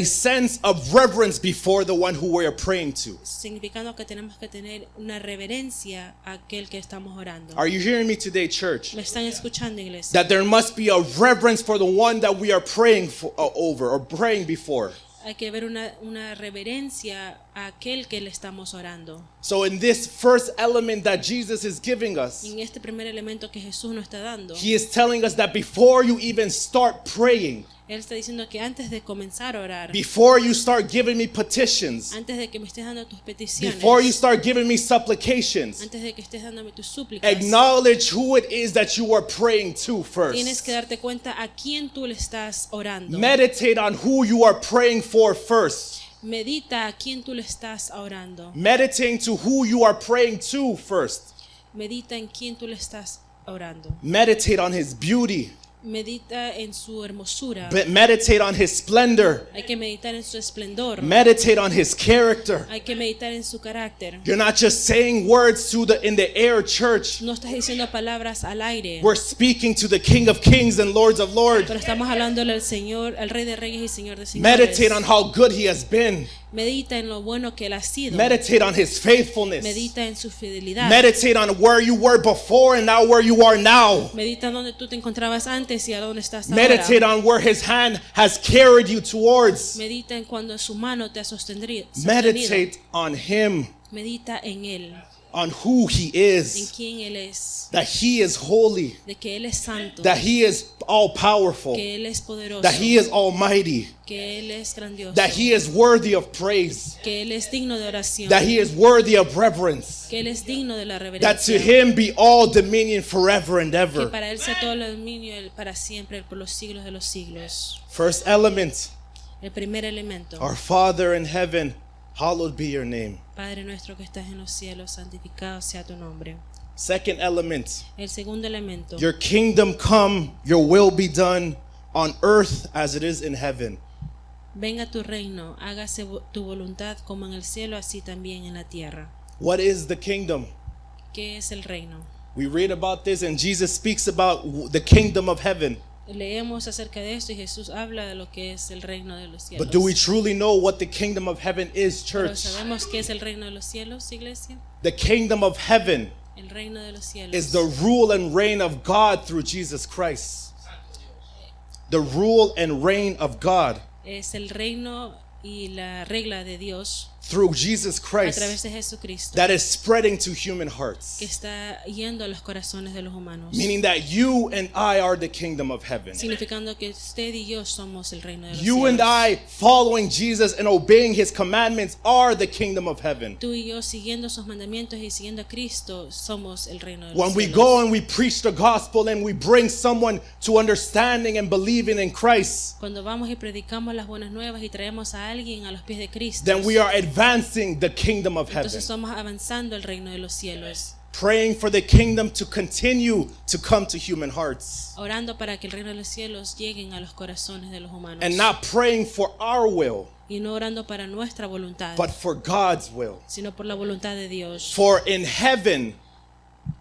Speaker 2: sense of reverence before the one who we are praying to.
Speaker 1: Significando que tenemos que tener una reverencia a aquel que estamos orando.
Speaker 2: Are you hearing me today, church?
Speaker 1: ¿Me están escuchando, iglesia?
Speaker 2: That there must be a reverence for the one that we are praying for, over or praying before.
Speaker 1: Hay que ver una reverencia a aquel que le estamos orando.
Speaker 2: So in this first element that Jesus is giving us,
Speaker 1: En este primer elemento que Jesús nos está dando,
Speaker 2: he is telling us that before you even start praying,
Speaker 1: Él está diciendo que antes de comenzar a orar,
Speaker 2: before you start giving me petitions,
Speaker 1: antes de que me estés dando tus peticiones,
Speaker 2: before you start giving me supplications,
Speaker 1: antes de que estés dándome tus súplicas,
Speaker 2: acknowledge who it is that you are praying to
Speaker 1: tienes que
Speaker 2: first.
Speaker 1: darte cuenta a quién tú le estás orando.
Speaker 2: Meditate on who you are praying for first.
Speaker 1: Medita a quién tú le estás orando.
Speaker 2: Meditating to who you are praying to first.
Speaker 1: Medita en quién tú le estás orando.
Speaker 2: Meditate on his beauty.
Speaker 1: Medita en su hermosura.
Speaker 2: Meditate on his splendor.
Speaker 1: Hay que meditar en su esplendor.
Speaker 2: Meditate on his character.
Speaker 1: Hay que meditar en su carácter.
Speaker 2: You're not just saying words in the air, church.
Speaker 1: No estás diciendo palabras al aire,
Speaker 2: We're speaking to the King of Kings and Lords of Lords.
Speaker 1: pero estamos hablándole al Señor, al Rey de Reyes y Señor de Señores.
Speaker 2: Meditate on how good he has been.
Speaker 1: Medita en lo bueno que Él ha sido.
Speaker 2: Meditate on his faithfulness.
Speaker 1: Medita en su fidelidad.
Speaker 2: Meditate on where you were before and now where you are now.
Speaker 1: Medita en donde tú te encontrabas antes y a dónde estás
Speaker 2: Meditate
Speaker 1: ahora.
Speaker 2: on where his hand has carried you towards.
Speaker 1: Medita en cuando su mano te ha sostenido.
Speaker 2: Meditate on him,
Speaker 1: Medita en Él,
Speaker 2: on who he
Speaker 1: en
Speaker 2: is,
Speaker 1: quién Él es,
Speaker 2: that he is holy,
Speaker 1: de que Él es santo,
Speaker 2: that he is all powerful,
Speaker 1: que Él es poderoso,
Speaker 2: that he is almighty,
Speaker 1: que Él es grandioso,
Speaker 2: that he is worthy of praise,
Speaker 1: que Él es digno de oración,
Speaker 2: that he is worthy of reverence,
Speaker 1: que Él es digno de la
Speaker 2: that
Speaker 1: reverencia,
Speaker 2: to him be all dominion forever and
Speaker 1: que
Speaker 2: ever.
Speaker 1: para Él sea todo el dominio para siempre, por los siglos de los siglos.
Speaker 2: First element,
Speaker 1: El primer elemento,
Speaker 2: our Father in heaven, hallowed be your name.
Speaker 1: Padre nuestro que estás en los cielos, santificado sea tu nombre.
Speaker 2: Second element,
Speaker 1: El segundo elemento,
Speaker 2: your kingdom come, your will be done on earth as it is in heaven.
Speaker 1: venga tu reino, hágase tu voluntad como en el cielo, así también en la tierra.
Speaker 2: What is the kingdom?
Speaker 1: ¿Qué es el reino?
Speaker 2: We read about this and Jesus speaks about the kingdom of heaven.
Speaker 1: Leemos acerca de esto y Jesús habla de lo que es el reino de los cielos.
Speaker 2: But do we truly know what the kingdom of heaven is,
Speaker 1: Pero
Speaker 2: church?
Speaker 1: ¿sabemos qué es el reino de los cielos, iglesia?
Speaker 2: The kingdom of heaven
Speaker 1: El reino de los cielos
Speaker 2: is the rule and reign of God through Jesus Christ. The rule and reign of God
Speaker 1: es el reino y la regla de Dios
Speaker 2: through Jesus
Speaker 1: a través
Speaker 2: Christ
Speaker 1: de Jesucristo,
Speaker 2: that is spreading to human hearts.
Speaker 1: que está yendo a los corazones de los humanos,
Speaker 2: Meaning that you and I are the kingdom of heaven.
Speaker 1: significando que usted y yo somos el reino de los
Speaker 2: You and
Speaker 1: cielos.
Speaker 2: I, following Jesus and obeying his commandments, are the kingdom of heaven.
Speaker 1: Tú y yo siguiendo sus mandamientos y siguiendo a Cristo somos el reino de los
Speaker 2: When we
Speaker 1: cielos.
Speaker 2: go and we preach the gospel and we bring someone to understanding and believing in Christ,
Speaker 1: Cuando vamos y predicamos las buenas nuevas y traemos a alguien a los pies de Cristo,
Speaker 2: then we are advancing the kingdom of heaven.
Speaker 1: entonces estamos avanzando el reino de los cielos,
Speaker 2: Praying for the kingdom to continue to come to human hearts.
Speaker 1: orando para que el reino de los cielos lleguen a los corazones de los humanos,
Speaker 2: And not praying for our will,
Speaker 1: y no orando para nuestra voluntad,
Speaker 2: but for God's will.
Speaker 1: sino por la voluntad de Dios,
Speaker 2: For in heaven,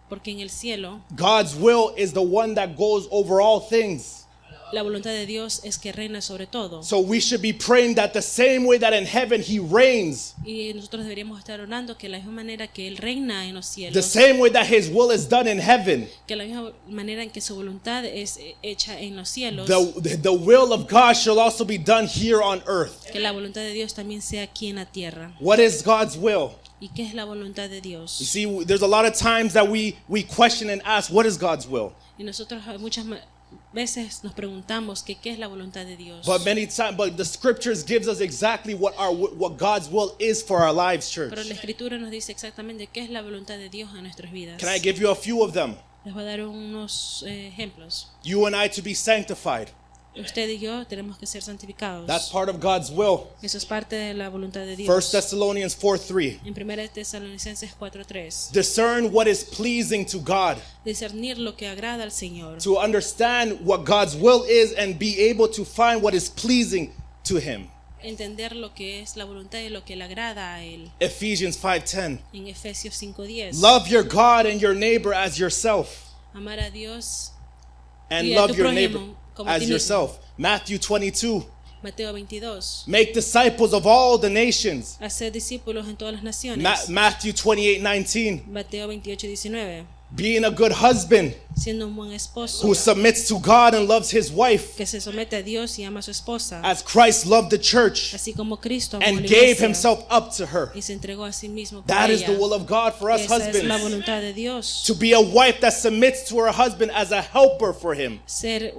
Speaker 1: porque en el cielo
Speaker 2: God's will is the one that goes over all things.
Speaker 1: la voluntad de Dios es que reina sobre todo,
Speaker 2: So we should be praying that the same way that in heaven he reigns,
Speaker 1: y nosotros deberíamos estar orando que la misma manera que Él reina en los
Speaker 2: the
Speaker 1: cielos,
Speaker 2: same way that his will is done in heaven,
Speaker 1: que la misma manera en que su voluntad es hecha en los cielos,
Speaker 2: the will of God shall also be done here on earth.
Speaker 1: que la voluntad de Dios también sea aquí en la tierra.
Speaker 2: What is God's will?
Speaker 1: ¿Y qué es la voluntad de
Speaker 2: You
Speaker 1: Dios?
Speaker 2: see, there's a lot of times that we question and ask, what is God's will?
Speaker 1: Y nosotros veces nos preguntamos que qué es la voluntad de Dios.
Speaker 2: But the scriptures gives us exactly what God's will is for our lives, church.
Speaker 1: Pero la Escritura nos dice exactamente qué es la voluntad de Dios en nuestras vidas.
Speaker 2: Can I give you a few of them?
Speaker 1: Les voy a dar unos ejemplos.
Speaker 2: You and I to be sanctified.
Speaker 1: Usted y yo tenemos que ser santificados.
Speaker 2: That's part of God's will.
Speaker 1: Eso es parte de la voluntad de Dios.
Speaker 2: 1 Thessalonians 4:3.
Speaker 1: En 1 Tesalonicenses 4:3.
Speaker 2: Discern what is pleasing to God.
Speaker 1: Discernir lo que agrada al Señor.
Speaker 2: To understand what God's will is and be able to find what is pleasing to Him.
Speaker 1: Entender lo que es la voluntad y lo que le agrada a Él.
Speaker 2: Ephesians 5:10.
Speaker 1: En Efesios 5:10.
Speaker 2: Love your God and your neighbor as yourself.
Speaker 1: Amar a Dios
Speaker 2: And
Speaker 1: y a
Speaker 2: love
Speaker 1: tu
Speaker 2: your
Speaker 1: prójimo
Speaker 2: neighbor
Speaker 1: como a
Speaker 2: as
Speaker 1: ti mismo.
Speaker 2: yourself. Matthew 22.
Speaker 1: Mateo 22.
Speaker 2: Make disciples of all the nations.
Speaker 1: Hacer discípulos en todas las naciones.
Speaker 2: Matthew 28:19.
Speaker 1: Mateo 28:19.
Speaker 2: Being a good husband
Speaker 1: Siendo un buen esposo
Speaker 2: who submits to God and loves his wife
Speaker 1: que se somete a Dios y ama a su esposa,
Speaker 2: as Christ loved the church
Speaker 1: así como Cristo amó a
Speaker 2: and
Speaker 1: la
Speaker 2: gave
Speaker 1: iglesia
Speaker 2: himself up to her.
Speaker 1: y se entregó a sí mismo por
Speaker 2: That is
Speaker 1: ella.
Speaker 2: the will of God for us
Speaker 1: Esa es la
Speaker 2: husbands.
Speaker 1: voluntad de Dios.
Speaker 2: To be a wife that submits to her husband as a helper for him.
Speaker 1: Ser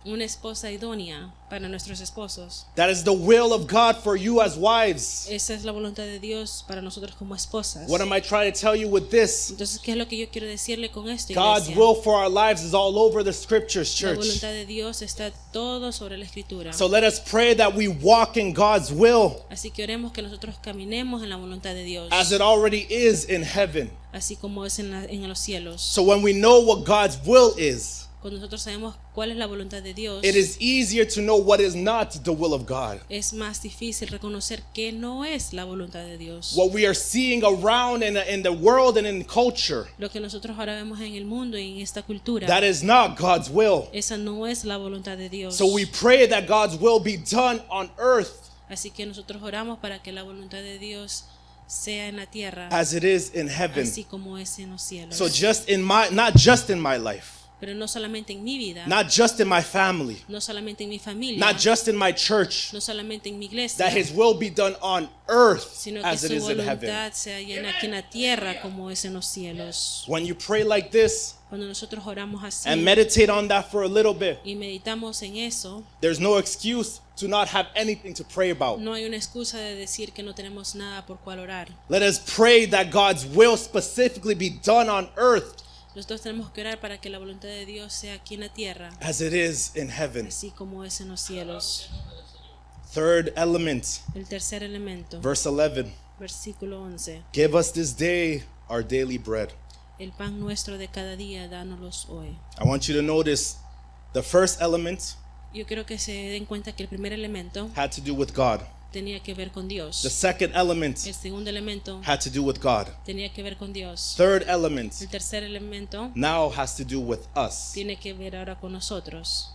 Speaker 1: una esposa idónea para nuestros esposos.
Speaker 2: That is the will of God for you as wives.
Speaker 1: Esa es la voluntad de Dios para nosotros como esposas.
Speaker 2: What am I trying to tell you with this?
Speaker 1: Entonces, ¿qué es lo que yo quiero decirle con esto,
Speaker 2: God's
Speaker 1: iglesia?
Speaker 2: will for our lives is all over the scriptures,
Speaker 1: La
Speaker 2: church.
Speaker 1: voluntad de Dios está todo sobre la Escritura.
Speaker 2: So let us pray that we walk in God's will
Speaker 1: Así que oremos que nosotros caminemos en la voluntad de Dios,
Speaker 2: as it already is in heaven.
Speaker 1: así como es en los cielos.
Speaker 2: So when we know what God's will is,
Speaker 1: Cuando nosotros sabemos cuál es la voluntad de Dios,
Speaker 2: it is easier to know what is not the will of God.
Speaker 1: es más difícil reconocer que no es la voluntad de Dios.
Speaker 2: What we are seeing around in the world and in culture,
Speaker 1: Lo que nosotros ahora vemos en el mundo y en esta cultura,
Speaker 2: that is not God's will.
Speaker 1: esa no es la voluntad de Dios.
Speaker 2: So we pray that God's will be done on earth
Speaker 1: Así que nosotros oramos para que la voluntad de Dios sea en la tierra,
Speaker 2: as it is in heaven.
Speaker 1: así como es en los cielos.
Speaker 2: So not just in my life,
Speaker 1: Pero no solamente en mi vida,
Speaker 2: not just in my family,
Speaker 1: no solamente en mi familia,
Speaker 2: not just in my church,
Speaker 1: no solamente en mi iglesia,
Speaker 2: that His will be done on earth
Speaker 1: sino que
Speaker 2: as it
Speaker 1: su
Speaker 2: is in heaven.
Speaker 1: voluntad sea llena aquí en la tierra como es en los cielos.
Speaker 2: When you pray like this
Speaker 1: Cuando nosotros oramos así
Speaker 2: and meditate on that for a little bit,
Speaker 1: y meditamos en eso,
Speaker 2: there's no excuse to not have anything to pray about.
Speaker 1: no hay una excusa de decir que no tenemos nada por cual orar.
Speaker 2: Let us pray that God's will specifically be done on earth
Speaker 1: Nosotros tenemos que orar para que la voluntad de Dios sea aquí en la tierra,
Speaker 2: as it is in heaven.
Speaker 1: así como es en los cielos.
Speaker 2: Third element,
Speaker 1: El tercer elemento,
Speaker 2: verse 11.
Speaker 1: versículo 11.
Speaker 2: Give us this day our daily bread.
Speaker 1: El pan nuestro de cada día, dánoslos hoy.
Speaker 2: I want you to notice the first element
Speaker 1: Yo quiero que se den cuenta que el primer elemento
Speaker 2: had to do with God.
Speaker 1: tenía que ver con Dios.
Speaker 2: The second element
Speaker 1: El segundo elemento
Speaker 2: had to do with God.
Speaker 1: tenía que ver con Dios.
Speaker 2: Third element
Speaker 1: El tercer elemento
Speaker 2: now has to do with us.
Speaker 1: tiene que ver ahora con nosotros.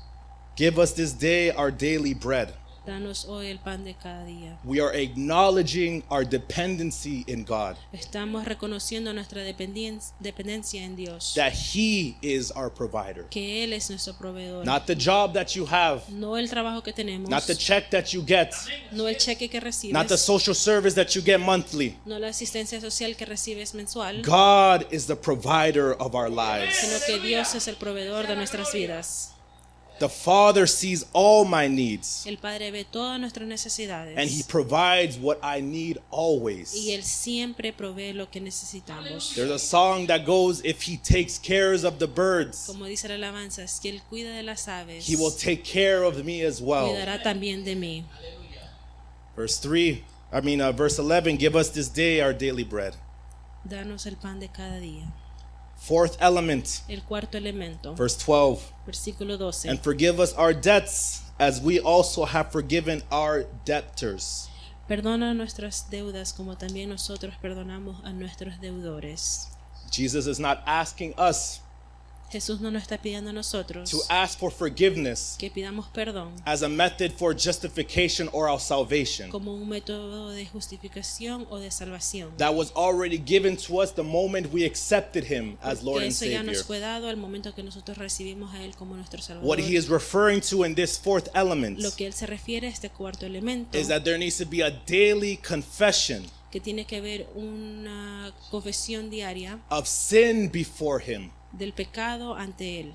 Speaker 2: Give us this day our daily bread.
Speaker 1: Danos hoy el pan de cada día.
Speaker 2: We are acknowledging our dependency in God,
Speaker 1: Estamos reconociendo nuestra dependencia en Dios.
Speaker 2: that He is our provider.
Speaker 1: Que Él es nuestro proveedor.
Speaker 2: Not the job that you have,
Speaker 1: No el trabajo que tenemos.
Speaker 2: not the check that you get,
Speaker 1: No el cheque que recibes.
Speaker 2: not the social service that you get monthly.
Speaker 1: No la asistencia social que recibes mensual.
Speaker 2: God is the provider of our lives.
Speaker 1: Sino que Dios es el proveedor de nuestras vidas.
Speaker 2: The Father sees all my needs,
Speaker 1: El Padre ve todas nuestras necesidades.
Speaker 2: and He provides what I need always.
Speaker 1: Y Él siempre provee lo que necesitamos.
Speaker 2: There's a song that goes, if He takes care of the birds,
Speaker 1: Como dice la alabanza, si Él cuida de las aves,
Speaker 2: He will take care of me as well.
Speaker 1: cuidará también de mí.
Speaker 2: Verse 11, give us this day our daily bread.
Speaker 1: Danos el pan de cada día.
Speaker 2: Fourth element,
Speaker 1: El cuarto elemento,
Speaker 2: verse 12,
Speaker 1: versículo 12.
Speaker 2: and forgive us our debts as we also have forgiven our debtors.
Speaker 1: Perdona nuestras deudas como también nosotros perdonamos a nuestros deudores.
Speaker 2: Jesus is not asking us
Speaker 1: Jesús no nos está pidiendo a nosotros
Speaker 2: to ask for forgiveness
Speaker 1: que pidamos perdón
Speaker 2: as a method for justification or our salvation.
Speaker 1: como un método de justificación o de salvación.
Speaker 2: That was already given to us the moment we accepted Him as Lord
Speaker 1: Porque
Speaker 2: and
Speaker 1: eso ya
Speaker 2: Savior.
Speaker 1: nos fue dado al momento que nosotros recibimos a Él como nuestro Salvador.
Speaker 2: What He is referring to in this fourth element
Speaker 1: Lo que Él se refiere a este cuarto elemento,
Speaker 2: is that there needs to be a daily confession
Speaker 1: que tiene que ver una confesión diaria
Speaker 2: of sin before Him.
Speaker 1: del pecado ante Él.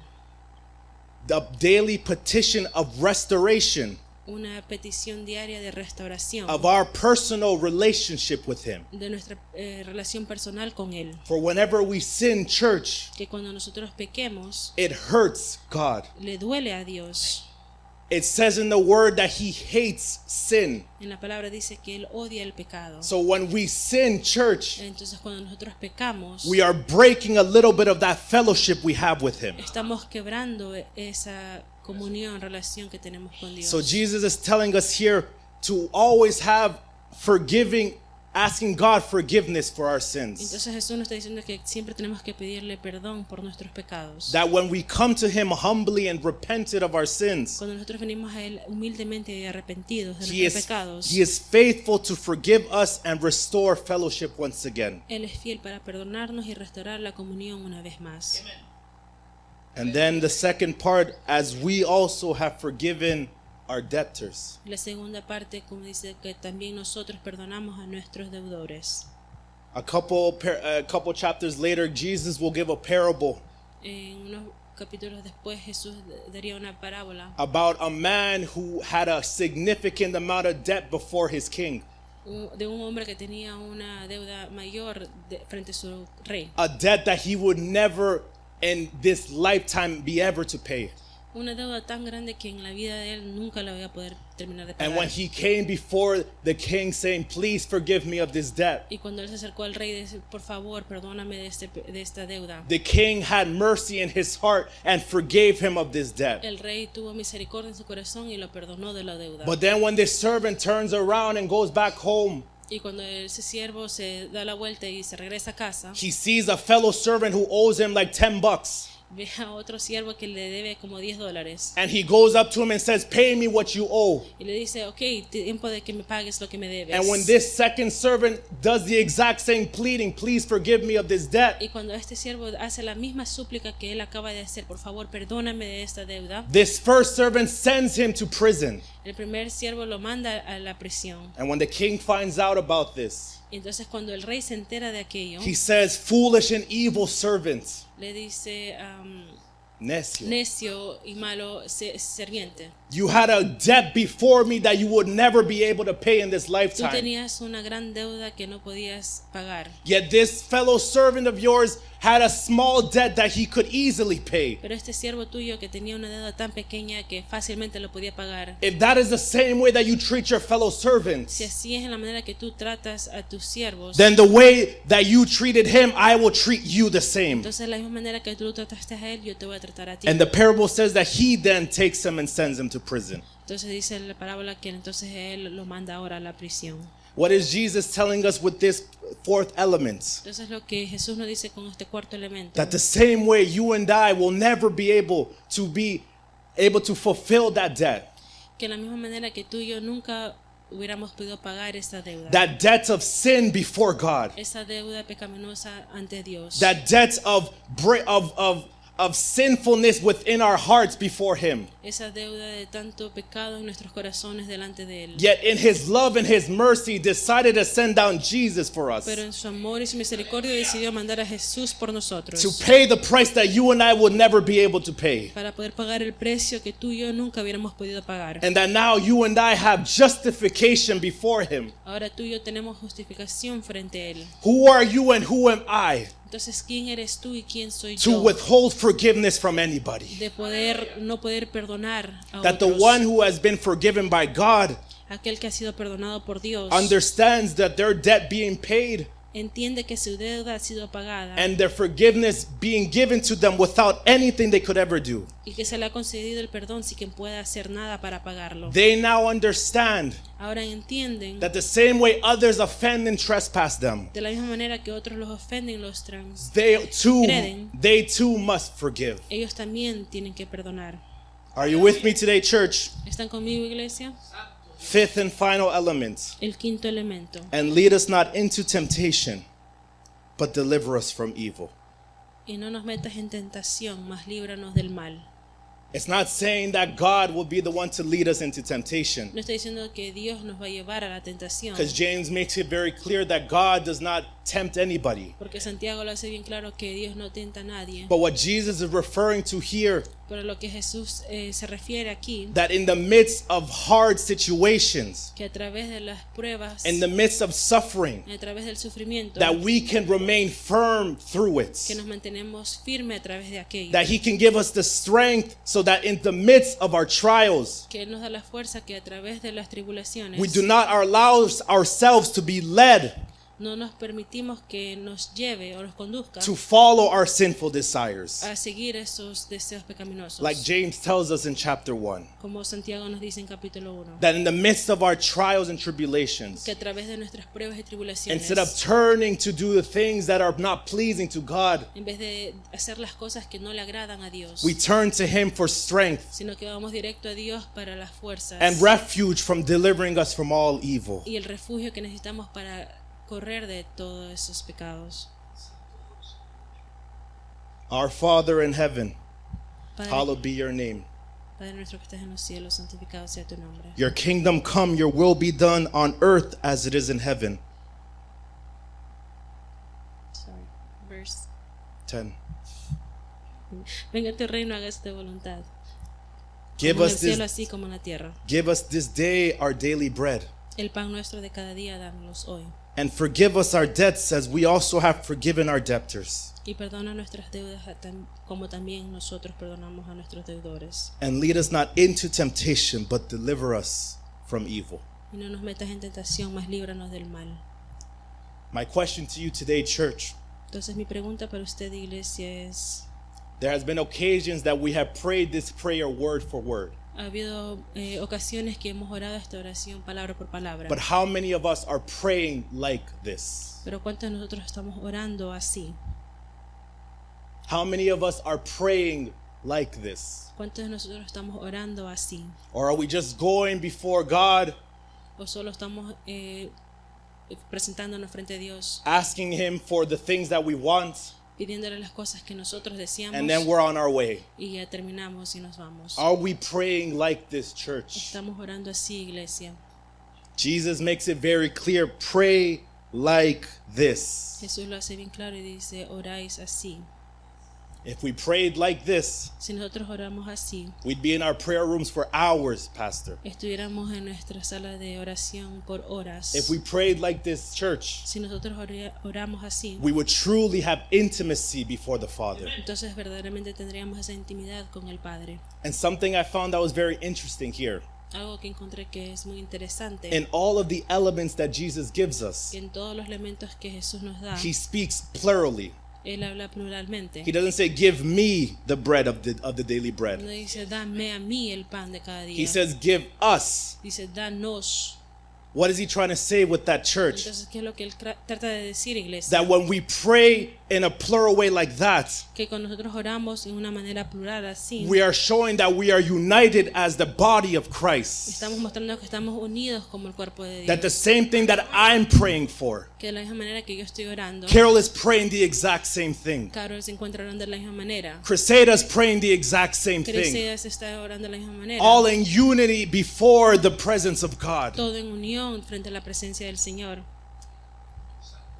Speaker 2: the daily petition of restoration
Speaker 1: una petición diaria de restauración
Speaker 2: of our personal relationship with Him.
Speaker 1: de nuestra relación personal con Él.
Speaker 2: For whenever we sin, church,
Speaker 1: Que cuando nosotros pequemos,
Speaker 2: it hurts God.
Speaker 1: le duele a Dios.
Speaker 2: It says in the word that He hates sin.
Speaker 1: En la palabra dice que Él odia el pecado.
Speaker 2: So when we sin, church,
Speaker 1: Entonces cuando nosotros pecamos,
Speaker 2: we are breaking a little bit of that fellowship we have with Him.
Speaker 1: estamos quebrando esa comunión, relación que tenemos con Dios.
Speaker 2: So Jesus is telling us here to always have asking God forgiveness for our sins.
Speaker 1: Entonces Jesús nos está diciendo que siempre tenemos que pedirle perdón por nuestros pecados.
Speaker 2: That when we come to Him humbly and repented of our sins,
Speaker 1: Cuando nosotros venimos a Él humildemente y arrepentidos de
Speaker 2: He
Speaker 1: nuestros
Speaker 2: is,
Speaker 1: pecados,
Speaker 2: He is faithful to forgive us and restore fellowship once again.
Speaker 1: Él es fiel para perdonarnos y restaurar la comunión una vez más.
Speaker 2: And then the second part, as we also have forgiven our debtors.
Speaker 1: La segunda parte, como dice, que también nosotros perdonamos a nuestros deudores.
Speaker 2: A couple chapters later, Jesus will give a parable
Speaker 1: En unos capítulos después Jesús daría una parábola
Speaker 2: about a man who had a significant amount of debt before his king.
Speaker 1: de un hombre que tenía una deuda mayor frente a su rey.
Speaker 2: A debt that he would never in this lifetime be ever to pay.
Speaker 1: Una deuda tan grande que en la vida de él nunca la voy a poder terminar de
Speaker 2: And when
Speaker 1: pagar.
Speaker 2: he came before the king saying, "Please forgive me of this debt,"
Speaker 1: Y cuando él se acercó al rey, dice, por favor, perdóname de esta deuda.
Speaker 2: the king had mercy in his heart and forgave him of this debt.
Speaker 1: El rey tuvo misericordia en su corazón y lo perdonó de la deuda.
Speaker 2: But then when this servant turns around and goes back home,
Speaker 1: Y cuando ese siervo se da la vuelta y se regresa a casa,
Speaker 2: he sees a fellow servant who owes him like $10.
Speaker 1: ve a otro siervo que le debe como $10.
Speaker 2: And he goes up to him and says, "Pay me what you owe."
Speaker 1: Y le dice, ok, tiempo de que me pagues lo que me debes.
Speaker 2: And when this second servant does the exact same pleading, "Please forgive me of this debt,"
Speaker 1: Y cuando este siervo hace la misma súplica que él acaba de hacer, por favor, perdóname de esta deuda,
Speaker 2: this first servant sends him to prison.
Speaker 1: el primer siervo lo manda a la prisión.
Speaker 2: And when the king finds out about this,
Speaker 1: Y entonces cuando el rey se entera de aquello,
Speaker 2: he says, "Foolish and evil servant,
Speaker 1: le dice,
Speaker 2: necio,
Speaker 1: necio y malo serviente,
Speaker 2: you had a debt before me that you would never be able to pay in this
Speaker 1: tú
Speaker 2: lifetime.
Speaker 1: tenías una gran deuda que no podías pagar.
Speaker 2: Yet this fellow servant of yours had a small debt that he could easily pay."
Speaker 1: Pero este siervo tuyo que tenía una deuda tan pequeña que fácilmente lo podía pagar.
Speaker 2: If that is the same way that you treat your fellow
Speaker 1: Si
Speaker 2: servants,
Speaker 1: así es en la manera que tú tratas a tus siervos,
Speaker 2: then the way that you treated him, I will treat you the same.
Speaker 1: entonces la misma manera que tú trataste a él, yo te voy a tratar a ti.
Speaker 2: And the parable says that he then takes him and sends him to prison.
Speaker 1: Entonces dice la parábola que entonces él lo manda ahora a la prisión.
Speaker 2: What is Jesus telling us with this fourth element?
Speaker 1: Entonces lo que Jesús nos dice con este cuarto elemento,
Speaker 2: That the same way you and I will never be able to fulfill that debt.
Speaker 1: que en la misma manera que tú y yo nunca hubiéramos podido pagar esa deuda,
Speaker 2: That debt of sin before God.
Speaker 1: esa deuda pecaminosa ante Dios,
Speaker 2: That debt of sinfulness within our hearts before him.
Speaker 1: esa deuda de tanto pecado en nuestros corazones delante de él.
Speaker 2: Yet in his love and his mercy decided to send down Jesus for us.
Speaker 1: Pero en su amor y su misericordia decidió mandar a Jesús por nosotros,
Speaker 2: To pay the price that you and I would never be able to pay.
Speaker 1: para poder pagar el precio que tú y yo nunca hubiéramos podido pagar.
Speaker 2: And that now you and I have justification before him.
Speaker 1: Ahora tú y yo tenemos justificación frente a él.
Speaker 2: Who are you and who am I
Speaker 1: Entonces, ¿quién eres tú y quién soy
Speaker 2: to
Speaker 1: yo?
Speaker 2: withhold forgiveness from anybody?
Speaker 1: De no poder perdonar a
Speaker 2: That the
Speaker 1: otros.
Speaker 2: one who has been forgiven by God
Speaker 1: Aquel que ha sido perdonado por Dios
Speaker 2: understands that their debt being paid
Speaker 1: entiende que su deuda ha sido pagada
Speaker 2: and their forgiveness being given to them without anything they could ever do.
Speaker 1: y que se le ha concedido el perdón sin que pueda hacer nada para pagarlo.
Speaker 2: They now understand
Speaker 1: Ahora entienden
Speaker 2: that the same way others offend and trespass them,
Speaker 1: de la misma manera que otros los ofenden, los
Speaker 2: they too must forgive.
Speaker 1: ellos también tienen que perdonar.
Speaker 2: Are you with me today, church?
Speaker 1: ¿Están conmigo, iglesia?
Speaker 2: Fifth and final element.
Speaker 1: El quinto elemento.
Speaker 2: And lead us not into temptation, but deliver us from evil.
Speaker 1: Y no nos metas en tentación, mas líbranos del mal.
Speaker 2: It's not saying that God will be the one to lead us into temptation,
Speaker 1: No está diciendo que Dios nos va a llevar a la tentación,
Speaker 2: because James makes it very clear that God does not tempt anybody.
Speaker 1: Porque Santiago lo hace bien claro que Dios no tienta a nadie.
Speaker 2: But what Jesus is referring to here,
Speaker 1: Pero lo que Jesús se refiere aquí,
Speaker 2: that in the midst of hard situations,
Speaker 1: que a través de las pruebas,
Speaker 2: in the midst of suffering,
Speaker 1: a través del sufrimiento,
Speaker 2: that we can remain firm through it.
Speaker 1: que nos mantenemos firmes a través de aquello.
Speaker 2: That He can give us the strength so that in the midst of our trials,
Speaker 1: Que Él nos da la fuerza que a través de las tribulaciones
Speaker 2: we do not allow ourselves to be led
Speaker 1: no nos permitimos que nos lleve o nos conduzca
Speaker 2: to follow our sinful desires.
Speaker 1: a seguir esos deseos pecaminosos.
Speaker 2: Like James tells us in chapter 1,
Speaker 1: Como Santiago nos dice en capítulo 1,
Speaker 2: that in the midst of our trials and tribulations,
Speaker 1: que a través de nuestras pruebas y tribulaciones,
Speaker 2: instead of turning to do the things that are not pleasing to God,
Speaker 1: en vez de hacer las cosas que no le agradan a Dios,
Speaker 2: we turn to Him for strength
Speaker 1: sino que vamos directo a Dios para las fuerzas
Speaker 2: and refuge from delivering us from all evil.
Speaker 1: y el refugio que necesitamos para correr de todos esos pecados.
Speaker 2: Our Father in heaven,
Speaker 1: Padre,
Speaker 2: hallowed be your name.
Speaker 1: Padre nuestro que estás en los cielos, santificado sea tu nombre.
Speaker 2: Your kingdom come, your will be done on earth as it is in heaven.
Speaker 1: Sorry. Verse.
Speaker 2: 10.
Speaker 1: Venga tu reino, hágase tu voluntad.
Speaker 2: Give
Speaker 1: Como en el
Speaker 2: us
Speaker 1: cielo
Speaker 2: this
Speaker 1: así como en la tierra.
Speaker 2: give us this day our daily bread,
Speaker 1: El pan nuestro de cada día, dánoslos hoy.
Speaker 2: and forgive us our debts as we also have forgiven our debtors.
Speaker 1: Y perdona nuestras deudas como también nosotros perdonamos a nuestros deudores.
Speaker 2: And lead us not into temptation, but deliver us from evil.
Speaker 1: Y no nos metas en tentación, mas líbranos del mal.
Speaker 2: My question to you today, church,
Speaker 1: Entonces mi pregunta para usted, iglesia, es:
Speaker 2: there has been occasions that we have prayed this prayer word for word.
Speaker 1: ha habido ocasiones que hemos orado esta oración palabra por palabra.
Speaker 2: But how many of us are praying like this?
Speaker 1: Pero ¿cuántos de nosotros estamos orando así?
Speaker 2: How many of us are praying like this?
Speaker 1: ¿Cuántos de nosotros estamos orando así?
Speaker 2: Or are we just going before God,
Speaker 1: ¿O solo estamos presentándonos frente a Dios,
Speaker 2: asking Him for the things that we want,
Speaker 1: pidiéndole las cosas que nosotros deseamos,
Speaker 2: and then we're on our way?
Speaker 1: y ya terminamos y nos vamos?
Speaker 2: Are we praying like this, church?
Speaker 1: Estamos orando así, iglesia.
Speaker 2: Jesus makes it very clear, pray like this.
Speaker 1: Jesús lo hace bien claro y dice: oráis así.
Speaker 2: If we prayed like this,
Speaker 1: Si nosotros oramos así,
Speaker 2: we'd be in our prayer rooms for hours, Pastor.
Speaker 1: estuviéramos en nuestra sala de oración por horas.
Speaker 2: If we prayed like this, church,
Speaker 1: Si nosotros oramos así,
Speaker 2: we would truly have intimacy before the Father.
Speaker 1: entonces verdaderamente tendríamos esa intimidad con el Padre.
Speaker 2: And something I found that was very interesting here,
Speaker 1: Algo que encontré que es muy interesante,
Speaker 2: in all of the elements that Jesus gives us,
Speaker 1: que en todos los elementos que Jesús nos da,
Speaker 2: He speaks plurally.
Speaker 1: Él habla pluralmente.
Speaker 2: He doesn't say, give me the bread of the daily
Speaker 1: No
Speaker 2: bread.
Speaker 1: dice: dame a mí el pan de cada día.
Speaker 2: He says, give us.
Speaker 1: Dice: danos.
Speaker 2: What is He trying to say with that, church?
Speaker 1: Entonces, ¿qué es lo que Él trata de decir, iglesia?
Speaker 2: That when we pray in a plural way like that,
Speaker 1: Que cuando nosotros oramos en una manera plural así,
Speaker 2: we are showing that we are united as the body of Christ.
Speaker 1: estamos mostrando que estamos unidos como el cuerpo de
Speaker 2: That the
Speaker 1: Dios.
Speaker 2: same thing that I'm praying for,
Speaker 1: Que de la misma manera que yo estoy orando,
Speaker 2: Carol is praying the exact same thing.
Speaker 1: Carol se encuentra orando de la misma manera.
Speaker 2: Crusader's praying the exact same thing.
Speaker 1: Crescedas está orando de la misma manera.
Speaker 2: All in unity before the presence of God.
Speaker 1: Todo en unión frente a la presencia del Señor.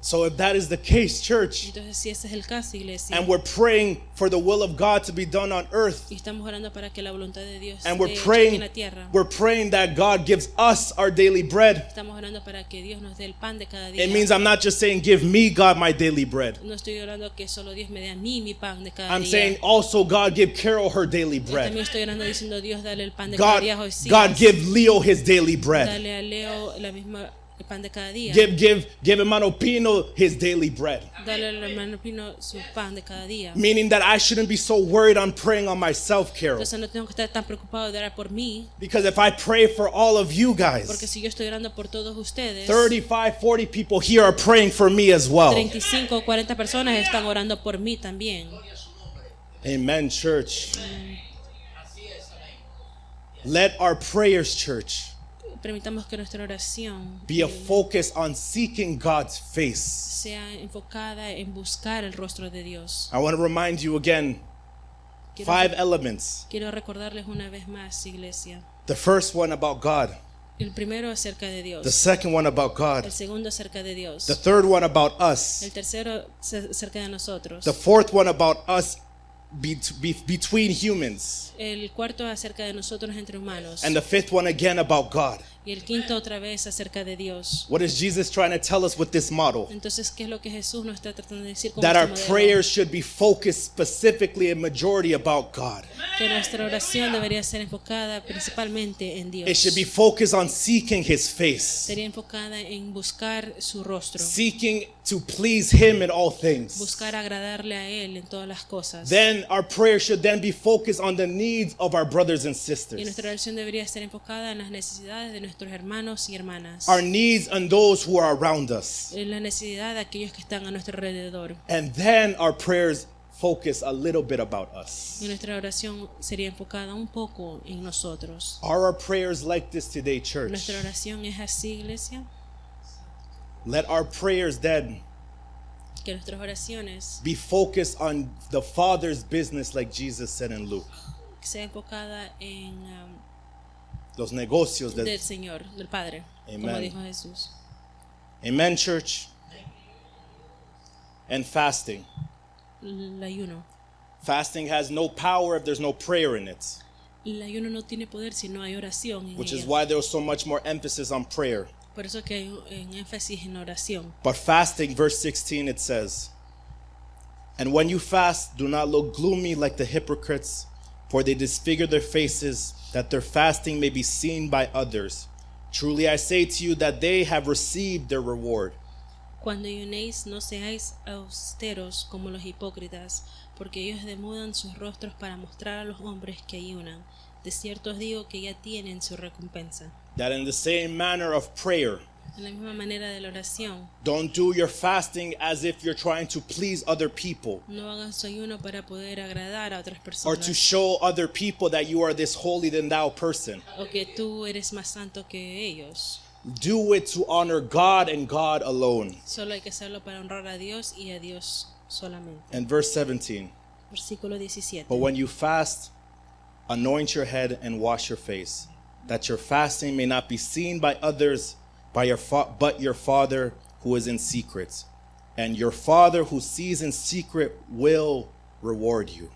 Speaker 2: So if that is the case, church,
Speaker 1: Entonces, si ese es el caso, iglesia,
Speaker 2: and we're praying for the will of God to be done on earth,
Speaker 1: y estamos orando para que la voluntad de Dios
Speaker 2: and
Speaker 1: esté
Speaker 2: we're
Speaker 1: hecha aquí
Speaker 2: praying,
Speaker 1: en la tierra,
Speaker 2: we're praying that God gives us our daily bread,
Speaker 1: estamos orando para que Dios nos dé el pan de cada día.
Speaker 2: it means I'm not just saying, give me, God, my daily bread.
Speaker 1: No estoy orando que solo Dios me dé a mí mi pan de cada
Speaker 2: I'm
Speaker 1: día.
Speaker 2: saying also, God, give Carol her daily
Speaker 1: Yo
Speaker 2: bread.
Speaker 1: también estoy orando diciendo: Dios, dale el pan de cada
Speaker 2: God,
Speaker 1: día hoy.
Speaker 2: God, give Leo his daily bread.
Speaker 1: Dale a Leo el pan de cada día.
Speaker 2: Give Hermano Pino his daily bread.
Speaker 1: Dale al hermano Pino su pan de cada día.
Speaker 2: Meaning that I shouldn't be so worried on praying on myself, Carol.
Speaker 1: Entonces no tengo que estar tan preocupado de orar por mí,
Speaker 2: Because if I pray for all of you
Speaker 1: porque
Speaker 2: guys,
Speaker 1: si yo estoy orando por todos ustedes,
Speaker 2: 35, 40 people here are praying for me as well.
Speaker 1: 35 o 40 personas están orando por mí también.
Speaker 2: Amen, church. Let our prayers, church,
Speaker 1: Permitamos que nuestra oración
Speaker 2: be a focus on seeking God's face.
Speaker 1: sea enfocada en buscar el rostro de Dios.
Speaker 2: I want to remind you again,
Speaker 1: Quiero,
Speaker 2: 5 elements.
Speaker 1: quiero recordarles una vez más, iglesia.
Speaker 2: The first one about God,
Speaker 1: El primero acerca de
Speaker 2: The
Speaker 1: Dios.
Speaker 2: second one about God.
Speaker 1: El segundo acerca de Dios.
Speaker 2: The third one about us.
Speaker 1: El tercero acerca de nosotros.
Speaker 2: The fourth one about us between humans.
Speaker 1: El cuarto acerca de nosotros entre humanos.
Speaker 2: And the fifth one again about God.
Speaker 1: Y el quinto otra vez acerca de Dios.
Speaker 2: What is Jesus trying to tell us with this model?
Speaker 1: Entonces, ¿qué es lo que Jesús nos está tratando de decir con
Speaker 2: That
Speaker 1: este
Speaker 2: our
Speaker 1: modelo?
Speaker 2: prayers should be focused specifically in majority about God.
Speaker 1: Que nuestra oración debería ser enfocada principalmente en Dios.
Speaker 2: It should be focused on seeking His face,
Speaker 1: Sería enfocada en buscar su rostro.
Speaker 2: seeking to please Him in all things.
Speaker 1: Buscar agradarle a Él en todas las cosas.
Speaker 2: Then our prayer should then be focused on the needs of our brothers and
Speaker 1: Y
Speaker 2: sisters.
Speaker 1: nuestra oración debería estar enfocada en las necesidades de nuestros hermanos y hermanas.
Speaker 2: Our needs and those who are around us.
Speaker 1: En la necesidad de aquellos que están a nuestro alrededor.
Speaker 2: And then our prayers focus a little bit about us.
Speaker 1: Y nuestra oración sería enfocada un poco en nosotros.
Speaker 2: Are our prayers like this today, church?
Speaker 1: Nuestra oración es así, iglesia.
Speaker 2: Let our prayers then
Speaker 1: Que nuestras oraciones
Speaker 2: be focused on the Father's business, like Jesus said in Luke.
Speaker 1: sea enfocada en
Speaker 2: Los negocios
Speaker 1: del
Speaker 2: del...
Speaker 1: Señor, del Padre, como
Speaker 2: Amen.
Speaker 1: dijo Jesús.
Speaker 2: Amen, church. And fasting.
Speaker 1: El ayuno.
Speaker 2: Fasting has no power if there's no prayer in it,
Speaker 1: El ayuno no tiene poder si no hay oración en
Speaker 2: which is
Speaker 1: ella.
Speaker 2: why there was so much more emphasis on prayer.
Speaker 1: Por eso que hay en énfasis en oración.
Speaker 2: But fasting, verse 16, it says, "And when you fast, do not look gloomy like the hypocrites, for they disfigure their faces, that their fasting may be seen by others. Truly I say to you that they have received their reward."
Speaker 1: Cuando ayunéis, no seáis austeros como los hipócritas, porque ellos demudan sus rostros para mostrar a los hombres que ayunan. De cierto os digo que ya tienen su recompensa.
Speaker 2: That in the same manner of prayer,
Speaker 1: En la misma manera de la oración,
Speaker 2: don't do your fasting as if you're trying to please other people
Speaker 1: no hagan su ayuno para poder agradar a otras
Speaker 2: or to
Speaker 1: personas,
Speaker 2: show other people that you are this holy than thou person.
Speaker 1: o que tú eres más santo que ellos.
Speaker 2: Do it to honor God and God alone.
Speaker 1: Solo hay que hacerlo para honrar a Dios y a Dios solamente.
Speaker 2: And verse 17.
Speaker 1: Versículo 17.
Speaker 2: But when you fast, anoint your head and wash your face, that your fasting may not be seen by others, but your Father who is in secret. And your Father who sees in secret will reward you.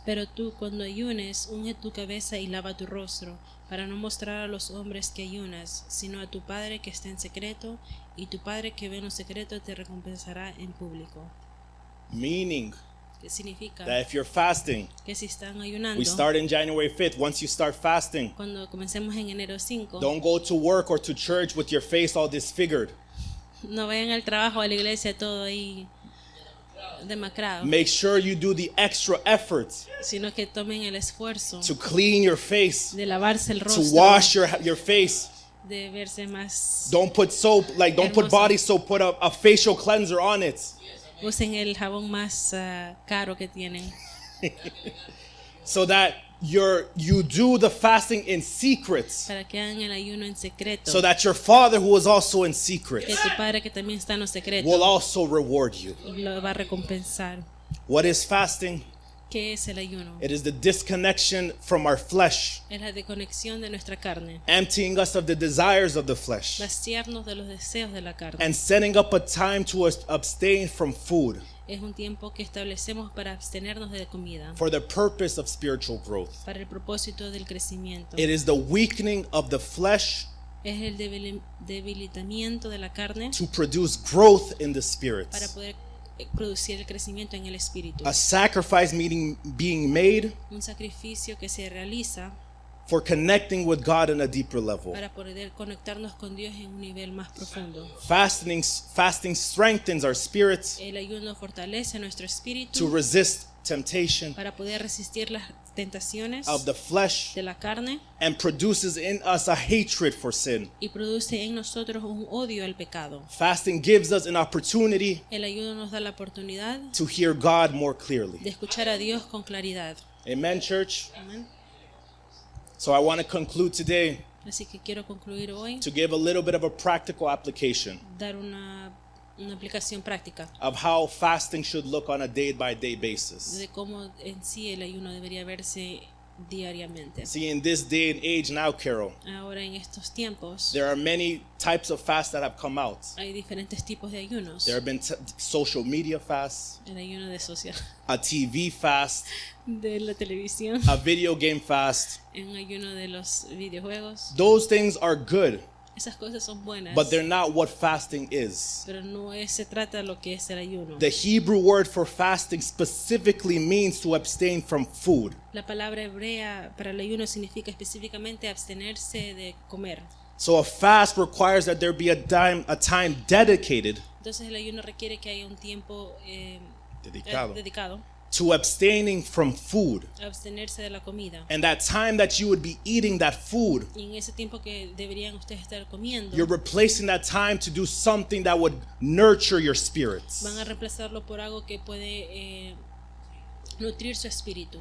Speaker 1: Pero tú, cuando ayunes, unge tu cabeza y lava tu rostro, para no mostrar a los hombres que ayunas, sino a tu Padre que está en secreto, y tu Padre que ve en lo secreto te recompensará en público.
Speaker 2: Meaning
Speaker 1: ¿Qué significa?
Speaker 2: that if you're fasting,
Speaker 1: Que si están ayunando,
Speaker 2: we start in January 5th. Once you start fasting,
Speaker 1: cuando comencemos en enero 5,
Speaker 2: don't go to work or to church with your face all disfigured.
Speaker 1: no vayan al trabajo, a la iglesia, todo ahí demacrado,
Speaker 2: Make sure you do the extra effort
Speaker 1: sino que tomen el esfuerzo
Speaker 2: to clean your face,
Speaker 1: de lavarse el
Speaker 2: to
Speaker 1: rostro,
Speaker 2: wash your face.
Speaker 1: de verse más.
Speaker 2: Don't put soap, like don't put
Speaker 1: Hermoso.
Speaker 2: body soap, put a facial cleanser on it.
Speaker 1: Usen el jabón más caro que tienen,
Speaker 2: So that you do the fasting in secret.
Speaker 1: para que hagan el ayuno en secreto.
Speaker 2: So that your Father who is also in secret
Speaker 1: Que tu Padre que también está en los secretos
Speaker 2: will also reward you.
Speaker 1: lo va a recompensar.
Speaker 2: What is fasting?
Speaker 1: ¿Qué es el ayuno?
Speaker 2: It is the disconnection from our flesh,
Speaker 1: Es la desconexión de nuestra carne,
Speaker 2: emptying us of the desires of the flesh,
Speaker 1: vaciarnos de los deseos de la carne.
Speaker 2: and setting up a time to abstain from food
Speaker 1: Es un tiempo que establecemos para abstenernos de comida,
Speaker 2: for the purpose of spiritual growth.
Speaker 1: para el propósito del crecimiento.
Speaker 2: It is the weakening of the flesh
Speaker 1: Es el debilitamiento de la carne
Speaker 2: to produce growth in the spirit.
Speaker 1: para poder producir el crecimiento en el espíritu.
Speaker 2: A sacrifice being made
Speaker 1: Un sacrificio que se realiza
Speaker 2: for connecting with God on a deeper level.
Speaker 1: para poder conectarnos con Dios en un nivel más profundo.
Speaker 2: Fasting strengthens our spirits
Speaker 1: El ayuno fortalece nuestro
Speaker 2: to
Speaker 1: espíritu
Speaker 2: resist temptation
Speaker 1: para poder resistir las tentaciones
Speaker 2: of the flesh
Speaker 1: de la carne
Speaker 2: and produces in us a hatred for sin.
Speaker 1: y produce en nosotros un odio al pecado.
Speaker 2: Fasting gives us an opportunity
Speaker 1: El ayuno nos da la oportunidad
Speaker 2: to hear God more clearly.
Speaker 1: de escuchar a Dios con claridad.
Speaker 2: Amen, church?
Speaker 1: Amén.
Speaker 2: So I want to conclude today
Speaker 1: Así que quiero concluir hoy,
Speaker 2: to give a little bit of a practical application
Speaker 1: dar una aplicación práctica
Speaker 2: of how fasting should look on a day-by-day basis.
Speaker 1: de cómo en sí el ayuno debería verse diariamente.
Speaker 2: See, in this day and age now, Carol,
Speaker 1: Ahora en estos tiempos
Speaker 2: there are many types of fasts that have come out.
Speaker 1: hay diferentes tipos de ayunos.
Speaker 2: There have been social media fasts,
Speaker 1: El ayuno de social,
Speaker 2: a TV fast,
Speaker 1: de la televisión,
Speaker 2: a video game fast.
Speaker 1: un ayuno de los videojuegos.
Speaker 2: Those things are good,
Speaker 1: Esas cosas son buenas,
Speaker 2: but they're not what fasting is.
Speaker 1: pero no se trata de lo que es el ayuno.
Speaker 2: The Hebrew word for fasting specifically means to abstain from food.
Speaker 1: La palabra hebrea para el ayuno significa específicamente abstenerse de comer.
Speaker 2: So a fast requires that there be a time dedicated
Speaker 1: Entonces el ayuno requiere que haya un tiempo dedicado
Speaker 2: to abstaining from food.
Speaker 1: a abstenerse de la comida.
Speaker 2: And that time that you would be eating that food,
Speaker 1: Y en ese tiempo que deberían ustedes estar comiendo,
Speaker 2: you're replacing that time to do something that would nurture your spirits.
Speaker 1: van a reemplazarlo por algo que puede nutrir su espíritu.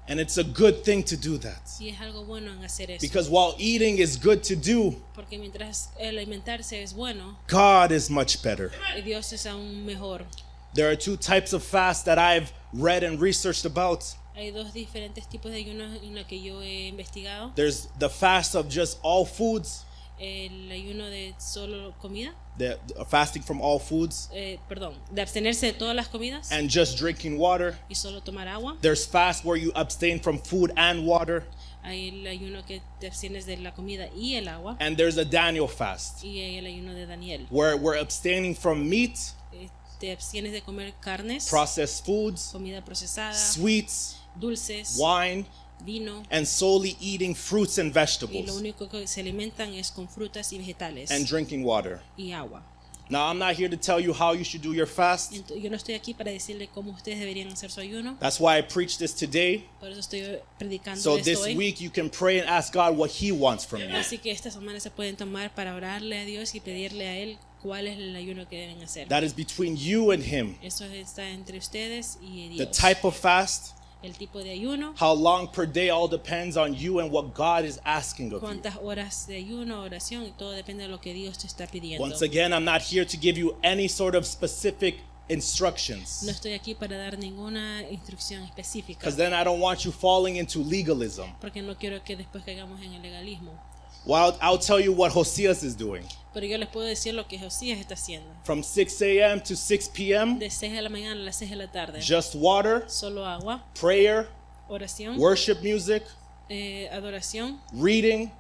Speaker 2: And it's a good thing to do that.
Speaker 1: Y es algo bueno en hacer eso.
Speaker 2: Because while eating is good to do,
Speaker 1: Porque mientras el alimentarse es bueno,
Speaker 2: God is much better.
Speaker 1: Dios es aún mejor.
Speaker 2: There are two types of fast that I've read and researched about.
Speaker 1: Hay dos diferentes tipos de ayunos en los que yo he investigado.
Speaker 2: There's the fast of just all foods,
Speaker 1: El ayuno de solo comida,
Speaker 2: the fasting from all foods,
Speaker 1: de abstenerse de todas las comidas
Speaker 2: and just drinking water.
Speaker 1: y solo tomar agua.
Speaker 2: There's fast where you abstain from food and water.
Speaker 1: Hay el ayuno que te abstienes de la comida y el agua.
Speaker 2: And there's a Daniel fast
Speaker 1: Y hay el ayuno de Daniel.
Speaker 2: where we're abstaining from meat,
Speaker 1: Te abstienes de comer carnes,
Speaker 2: processed foods,
Speaker 1: comida procesada,
Speaker 2: sweets,
Speaker 1: dulces,
Speaker 2: wine,
Speaker 1: vino.
Speaker 2: and solely eating fruits and
Speaker 1: Y lo
Speaker 2: vegetables
Speaker 1: único que se alimentan es con frutas y vegetales
Speaker 2: and drinking water.
Speaker 1: y agua.
Speaker 2: Now, I'm not here to tell you how you should do your fast.
Speaker 1: Yo no estoy aquí para decirle cómo ustedes deberían hacer su ayuno.
Speaker 2: That's why I preach this today.
Speaker 1: Por eso estoy predicando
Speaker 2: So
Speaker 1: esto
Speaker 2: this
Speaker 1: hoy.
Speaker 2: week you can pray and ask God what He wants from you.
Speaker 1: Así que esta semana se pueden tomar para orarle a Dios y pedirle a Él cuál es el ayuno que deben hacer.
Speaker 2: That is between you and Him.
Speaker 1: Eso está entre ustedes y
Speaker 2: The
Speaker 1: Dios.
Speaker 2: type of fast,
Speaker 1: El tipo de ayuno,
Speaker 2: how long per day, all depends on you and what God is asking of you.
Speaker 1: cuántas horas de ayuno, oración, y todo depende de lo que Dios te está pidiendo.
Speaker 2: Once again, I'm not here to give you any sort of specific instructions,
Speaker 1: No estoy aquí para dar ninguna instrucción específica,
Speaker 2: because then I don't want you falling into legalism.
Speaker 1: porque no quiero que después caigamos en el legalismo.
Speaker 2: Well, I'll tell you what Hoseas is doing.
Speaker 1: Pero yo les puedo decir lo que Josías está haciendo.
Speaker 2: From 6 a.m. to 6 p.m.,
Speaker 1: De 6 de la mañana a las 6 de la tarde.
Speaker 2: just water,
Speaker 1: Solo agua,
Speaker 2: prayer,
Speaker 1: oración,
Speaker 2: worship music,
Speaker 1: adoración,
Speaker 2: reading,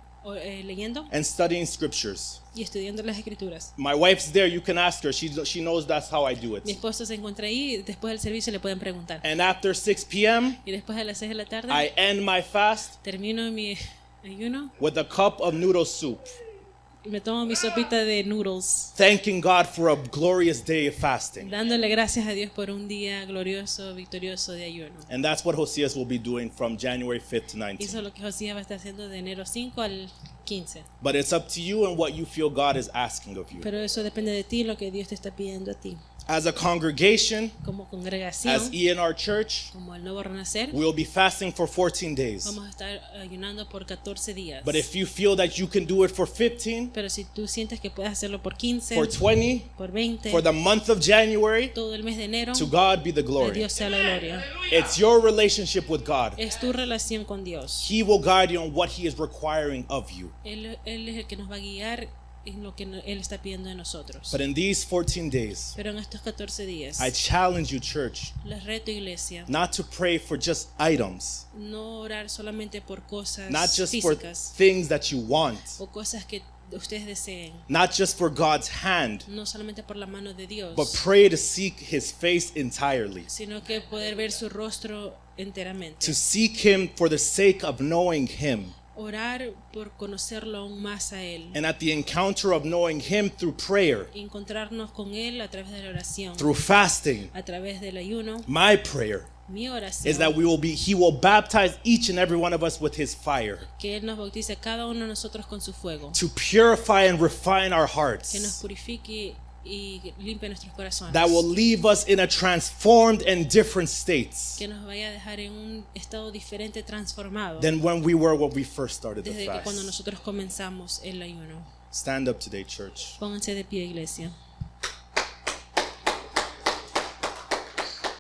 Speaker 1: leyendo
Speaker 2: and studying scriptures.
Speaker 1: y estudiando las escrituras.
Speaker 2: My wife's there. You can ask her. She knows that's how I do it.
Speaker 1: Mi esposo se encuentra ahí y después del servicio le pueden preguntar.
Speaker 2: And after 6 p.m.,
Speaker 1: Y después de las 6 de la tarde
Speaker 2: I end my fast
Speaker 1: termino mi ayuno
Speaker 2: with a cup of noodle soup,
Speaker 1: y me tomo mi sopita de noodles,
Speaker 2: thanking God for a glorious day of fasting.
Speaker 1: dándole gracias a Dios por un día glorioso, victorioso de ayuno.
Speaker 2: And that's what Hoseas will be doing from January 5th to
Speaker 1: Y eso
Speaker 2: 19th.
Speaker 1: es lo que Josías va a estar haciendo de enero 5 al 15.
Speaker 2: But it's up to you and what you feel God is asking of you.
Speaker 1: Pero eso depende de ti, lo que Dios te está pidiendo a ti.
Speaker 2: As a congregation,
Speaker 1: Como
Speaker 2: as
Speaker 1: congregación,
Speaker 2: ENR Church,
Speaker 1: como el nuevo renacer,
Speaker 2: we'll be fasting for 14 days.
Speaker 1: vamos a estar ayunando por 14 días.
Speaker 2: But if you feel that you can do it for 15,
Speaker 1: Pero si tú sientes que puedes hacerlo por 15,
Speaker 2: for 20,
Speaker 1: por 20,
Speaker 2: for the month of January,
Speaker 1: todo el mes de enero,
Speaker 2: to God be the
Speaker 1: a
Speaker 2: glory.
Speaker 1: Dios sea la gloria.
Speaker 2: It's your relationship with God.
Speaker 1: Es tu relación con Dios.
Speaker 2: He will guide you on what He is requiring of you.
Speaker 1: Él es el que nos va a guiar en lo que Él está pidiendo de nosotros.
Speaker 2: But in these 14 days,
Speaker 1: Pero en estos 14 días,
Speaker 2: I challenge you, church,
Speaker 1: les reto, iglesia,
Speaker 2: not to pray for just items,
Speaker 1: no orar solamente por cosas
Speaker 2: not just for
Speaker 1: físicas
Speaker 2: things that you want,
Speaker 1: o cosas que ustedes deseen,
Speaker 2: not just for God's hand,
Speaker 1: no solamente por la mano de Dios,
Speaker 2: but pray to seek His face entirely,
Speaker 1: sino que poder ver su rostro enteramente.
Speaker 2: to seek Him for the sake of knowing Him.
Speaker 1: Orar por conocerlo aún más a Él.
Speaker 2: And at the encounter of knowing Him through prayer,
Speaker 1: Encontrarnos con Él a través de la oración,
Speaker 2: through fasting,
Speaker 1: a través del ayuno.
Speaker 2: my prayer
Speaker 1: Mi oración
Speaker 2: is that He will baptize each and every one of us with His fire,
Speaker 1: que Él nos bautice cada uno de nosotros con su fuego,
Speaker 2: to purify and refine our
Speaker 1: que nos
Speaker 2: hearts,
Speaker 1: purifique y limpie nuestros corazones,
Speaker 2: that will leave us in a transformed and different states
Speaker 1: que nos vaya a dejar en un estado diferente, transformado,
Speaker 2: than when we were when we first started the
Speaker 1: desde que cuando
Speaker 2: fast.
Speaker 1: nosotros comenzamos el ayuno.
Speaker 2: Stand up today, church.
Speaker 1: Pónganse de pie, iglesia.